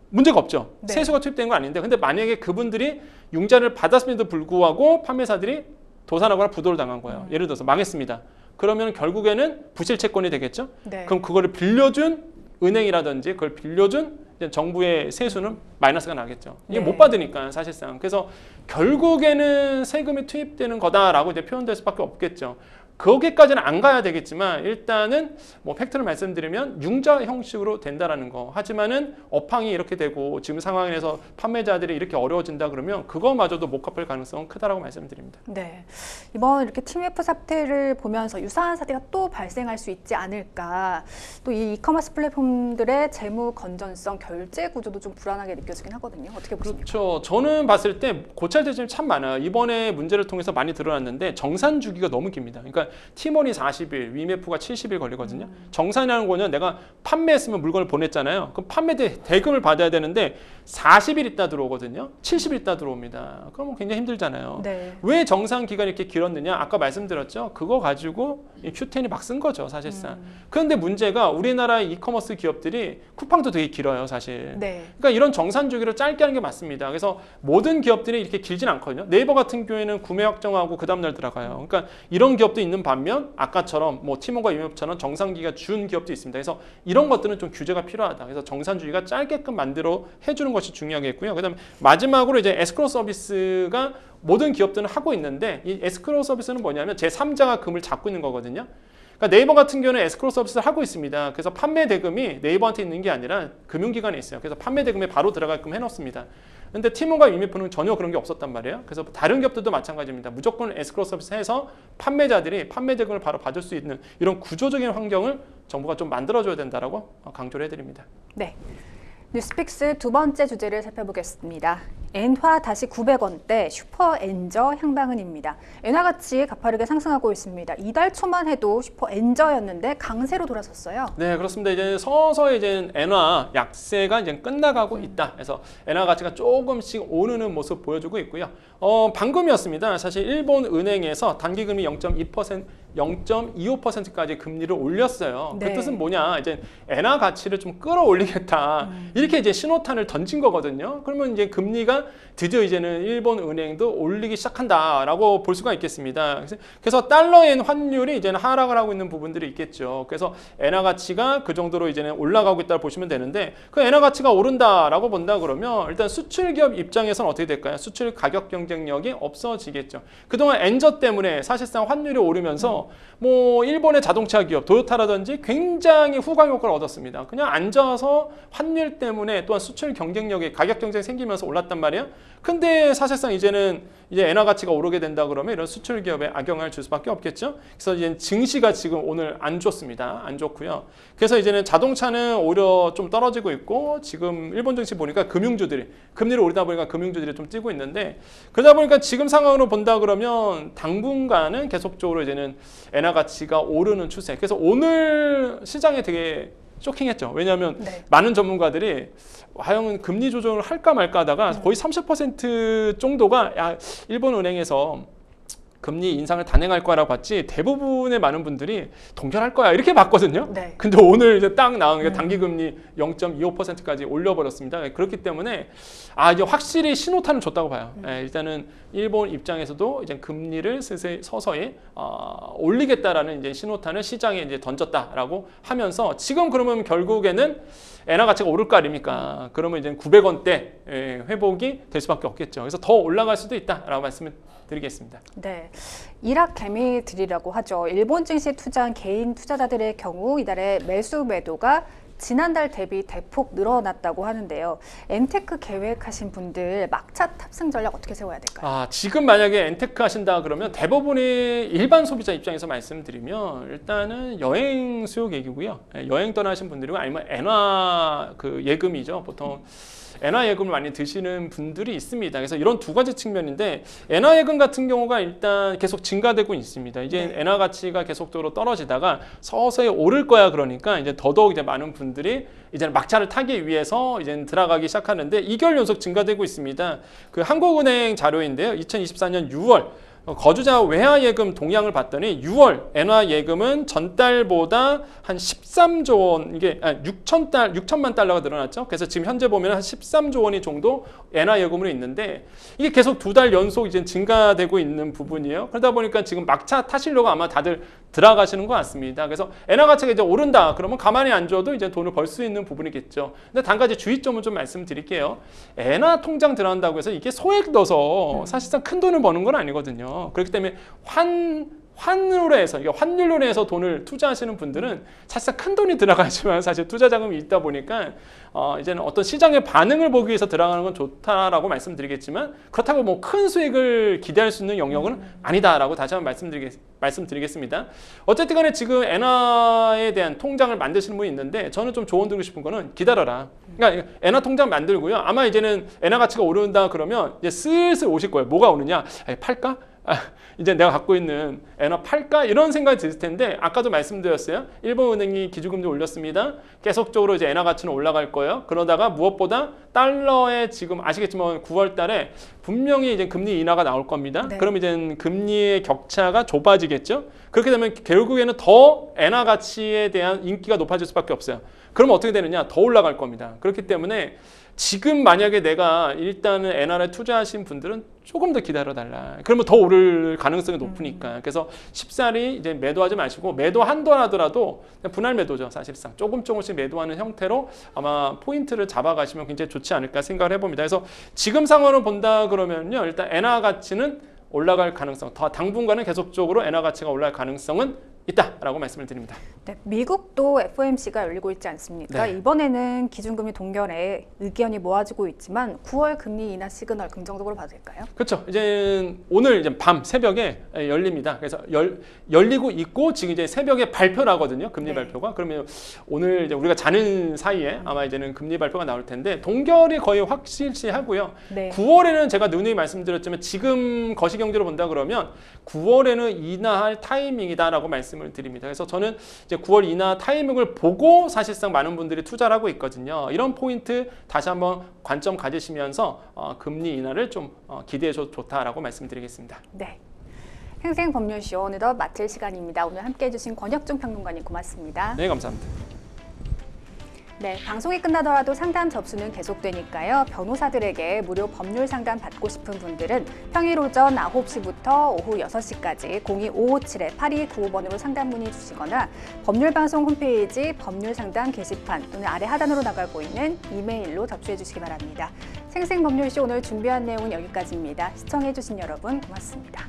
문제가 없죠. 네. 세수가 투입된 건 아닌데 근데 만약에 그분들이 융자를 받았음에도 불구하고 판매사들이 도산하거나 부도를 당한 거예요. 예를 들어서 망했습니다. 그러면 결국에는 부실 채권이 되겠죠. 네. 그럼 그거를 빌려준 은행이라든지 그걸 빌려준 정부의 세수는 마이너스가 나겠죠. 이게 네. 못 받으니까 사실상. 그래서 결국에는 세금이 투입되는 거다라고 이제 표현될 수밖에 없겠죠. 거기까지는 안 가야 되겠지만 일단은 뭐 팩트를 말씀드리면 융자 형식으로 된다라는 거. 하지만은 업황이 이렇게 되고 지금 상황에서 판매자들이 이렇게 어려워진다 그러면 그거마저도 못 갚을 가능성은 크다라고 말씀드립니다. 네. 이번 이렇게 TMF 사태를 보면서 유사한 사태가 또 발생할 수 있지 않을까. 또 이 이커머스 플랫폼들의 재무 건전성, 결제 구조도 좀 불안하게 느껴지긴 하거든요. 어떻게 보십니까? 그렇죠. 저는 봤을 때 고찰될 점이 참 많아요. 이번에 문제를 통해서 많이 드러났는데 정산 주기가 너무 깁니다. 그러니까 티몬이 40일, 위메프가 70일 걸리거든요. 정산이라는 거는 내가 판매했으면 물건을 보냈잖아요. 그럼 판매 대금을 받아야 되는데 40일 있다 들어오거든요. 70일 있다 들어옵니다. 그러면 굉장히 힘들잖아요. 네. 왜 정산 기간이 이렇게 길었느냐? 아까 말씀드렸죠. 그거 가지고 Q10이 막 쓴 거죠, 사실상. 그런데 문제가 우리나라의 이커머스 기업들이 쿠팡도 되게 길어요, 사실. 네. 그러니까 이런 정산 주기를 짧게 하는 게 맞습니다. 그래서 모든 기업들이 이렇게 길진 않거든요. 네이버 같은 경우에는 구매 확정하고 그 다음날 들어가요. 그러니까 이런 기업도 있는 반면 아까처럼 뭐 티몬과 위메프처럼 정산기가 준 기업도 있습니다. 그래서 이런 것들은 좀 규제가 필요하다. 그래서 정산 주기가 짧게끔 만들어 해주는 것이 중요하겠고요. 그다음에 마지막으로 이제 에스크로 서비스가 모든 기업들은 하고 있는데 이 에스크로 서비스는 뭐냐면 제3자가 금을 잡고 있는 거거든요. 그러니까 네이버 같은 경우는 에스크로 서비스를 하고 있습니다. 그래서 판매 대금이 네이버한테 있는 게 아니라 금융기관에 있어요. 그래서 판매 대금에 바로 들어가게끔 해놓습니다. 근데 티몬과 위메프는 전혀 그런 게 없었단 말이에요. 그래서 다른 기업들도 마찬가지입니다. 무조건 에스크로 서비스 해서 판매자들이 판매 대금을 바로 받을 수 있는 이런 구조적인 환경을 정부가 좀 만들어줘야 된다라고 강조를 해드립니다. 네. 뉴스픽스 두 번째 주제를 살펴보겠습니다. 엔화 다시 900원대 슈퍼엔저 향방은입니다. 엔화 가치 가파르게 상승하고 있습니다. 이달 초만 해도 슈퍼엔저였는데 강세로 돌아섰어요. 네, 그렇습니다. 이제 서서히 이제 엔화 약세가 이제 끝나가고 있다. 그래서 엔화 가치가 조금씩 오르는 모습 보여주고 있고요. 방금이었습니다. 사실 일본 은행에서 단기금리 0.2%, 0.25%까지 금리를 올렸어요. 네. 그 뜻은 뭐냐? 이제 엔화 가치를 좀 끌어올리겠다. 이렇게 이제 신호탄을 던진 거거든요. 그러면 이제 금리가 드디어 이제는 일본 은행도 올리기 시작한다라고 볼 수가 있겠습니다. 그래서 달러엔 환율이 이제는 하락을 하고 있는 부분들이 있겠죠. 그래서 엔화 가치가 그 정도로 이제는 올라가고 있다고 보시면 되는데, 그 엔화 가치가 오른다라고 본다 그러면 일단 수출 기업 입장에서는 어떻게 될까요? 수출 가격 경쟁력이 없어지겠죠. 그동안 엔저 때문에 사실상 환율이 오르면서 뭐 일본의 자동차 기업 도요타라든지 굉장히 후광 효과를 얻었습니다. 그냥 앉아서 환율 때문에 또한 수출 경쟁력이 가격 경쟁이 생기면서 올랐단 말이에요. 근데 사실상 이제는 이제 엔화 가치가 오르게 된다 그러면 이런 수출 기업에 악영향을 줄 수밖에 없겠죠. 그래서 이제 증시가 지금 오늘 안 좋습니다. 안 좋고요. 그래서 이제는 자동차는 오히려 좀 떨어지고 있고, 지금 일본 증시 보니까 금융주들이 금리를 오르다 보니까 금융주들이 좀 뛰고 있는데, 그러다 보니까 지금 상황으로 본다 그러면 당분간은 계속적으로 이제는 엔화 가치가 오르는 추세. 그래서 오늘 시장에 되게 쇼킹했죠. 왜냐하면 네. 많은 전문가들이 과연 금리 조정을 할까 말까 하다가 거의 30% 정도가 야, 일본 은행에서 금리 인상을 단행할 거라고 봤지, 대부분의 많은 분들이 동결할 거야 이렇게 봤거든요. 네. 근데 오늘 이제 딱 나온 게 단기금리 0.25%까지 올려버렸습니다. 그렇기 때문에 이제 확실히 신호탄을 줬다고 봐요. 일단은 일본 입장에서도 이제 금리를 서서히 올리겠다라는 이제 신호탄을 시장에 이제 던졌다라고 하면서, 지금 그러면 결국에는 엔화 가치가 오를 거 아닙니까? 그러면 이제 900원대 회복이 될 수밖에 없겠죠. 그래서 더 올라갈 수도 있다라고 말씀을 드리겠습니다. 네, 일학 개미들이라고 하죠. 일본 증시에 투자한 개인 투자자들의 경우 이달에 매수 매도가 지난달 대비 대폭 늘어났다고 하는데요. 엔테크 계획하신 분들 막차 탑승 전략 어떻게 세워야 될까요? 지금 만약에 엔테크 하신다 그러면 대부분의 일반 소비자 입장에서 말씀드리면 일단은 여행 수요 계기고요. 여행 떠나신 분들이고 아니면 엔화 그 예금이죠. 보통 엔화 예금을 많이 드시는 분들이 있습니다. 그래서 이런 두 가지 측면인데, 엔화 예금 같은 경우가 일단 계속 증가되고 있습니다. 이제 네. 엔화 가치가 계속적으로 떨어지다가 서서히 오를 거야 그러니까 이제 더더욱 이제 많은 분들이 이제는 막차를 타기 위해서 이제 들어가기 시작하는데, 2개월 연속 증가되고 있습니다. 그 한국은행 자료인데요. 2024년 6월 거주자 외화 예금 동향을 봤더니 6월 엔화 예금은 전달보다 한 13조 원, 이게 6천만 달러가 늘어났죠. 그래서 지금 현재 보면 한 13조 원이 정도 엔화 예금으로 있는데, 이게 계속 2달 연속 이제 증가되고 있는 부분이에요. 그러다 보니까 지금 막차 타시려고 아마 다들 들어가시는 것 같습니다. 그래서 엔화 가치가 이제 오른다 그러면 가만히 앉아도 이제 돈을 벌 수 있는 부분이겠죠. 근데 단 가지 주의점을 좀 말씀드릴게요. 엔화 통장 들어간다고 해서 이게 소액 넣어서 사실상 큰 돈을 버는 건 아니거든요. 그렇기 때문에 환율로 해서, 이게 환율로 해서 돈을 투자하시는 분들은 사실상 큰 돈이 들어가지만 사실 투자 자금이 있다 보니까 이제는 어떤 시장의 반응을 보기 위해서 들어가는 건 좋다라고 말씀드리겠지만, 그렇다고 뭐 큰 수익을 기대할 수 있는 영역은 아니다라고 다시 한번 말씀드리겠습니다. 어쨌든 간에 지금 엔화에 대한 통장을 만드시는 분이 있는데, 저는 좀 조언 드리고 싶은 거는 기다려라. 그러니까 엔화 통장 만들고요. 아마 이제는 엔화 가치가 오른다 그러면 이제 슬슬 오실 거예요. 뭐가 오느냐? 팔까? 이제 내가 갖고 있는 엔화 팔까? 이런 생각이 드실 텐데, 아까도 말씀드렸어요. 일본은행이 기준금리 올렸습니다. 계속적으로 이제 엔화 가치는 올라갈 거예요. 그러다가 무엇보다 달러에 지금 아시겠지만 9월 달에 분명히 이제 금리 인하가 나올 겁니다. 네. 그럼 이제 금리의 격차가 좁아지겠죠. 그렇게 되면 결국에는 더 엔화 가치에 대한 인기가 높아질 수밖에 없어요. 그러면 어떻게 되느냐? 더 올라갈 겁니다. 그렇기 때문에 지금 만약에 내가 일단은 엔화를 투자하신 분들은 조금 더 기다려달라. 그러면 더 오를 가능성이 높으니까. 그래서 쉽사리 이제 매도하지 마시고, 매도한다라도 분할 매도죠. 사실상 조금씩 매도하는 형태로 아마 포인트를 잡아가시면 굉장히 좋지 않을까 생각을 해봅니다. 그래서 지금 상황을 본다 그러면요, 일단 엔화 가치는 올라갈 가능성, 더 당분간은 계속적으로 엔화 가치가 올라갈 가능성은 있다라고 말씀을 드립니다. 네, 미국도 FOMC가 열리고 있지 않습니까? 네. 이번에는 기준금리 동결에 의견이 모아지고 있지만 9월 금리 인하 시그널 긍정적으로 봐도 될까요? 그렇죠. 이제 오늘 이제 밤 새벽에 열립니다. 그래서 열리고 있고 지금 이제 새벽에 발표를 하거든요. 금리 네. 발표가. 그러면 오늘 이제 우리가 자는 사이에 아마 이제는 금리 발표가 나올 텐데 동결이 거의 확실시하고요. 네. 9월에는 제가 누누이 말씀드렸지만 지금 거시경제로 본다 그러면 9월에는 인하할 타이밍이다라고 말씀을 드립니다. 그래서 저는 이제 9월 인하 타이밍을 보고 사실상 많은 분들이 투자를 하고 있거든요. 이런 포인트 다시 한번 관점 가지시면서 금리 인하를 좀 기대해줘도 좋다라고 말씀드리겠습니다. 네. 생생법률쇼 어느덧 마칠 시간입니다. 오늘 함께해 주신 권혁중 평론가님 고맙습니다. 네, 감사합니다. 네, 방송이 끝나더라도 상담 접수는 계속되니까요. 변호사들에게 무료 법률 상담 받고 싶은 분들은 평일 오전 9시부터 오후 6시까지 02557-8295번으로 상담 문의 주시거나 법률방송 홈페이지 법률상담 게시판 또는 아래 하단으로 나가고 있는 이메일로 접수해 주시기 바랍니다. 생생법률쇼 오늘 준비한 내용은 여기까지입니다. 시청해 주신 여러분 고맙습니다.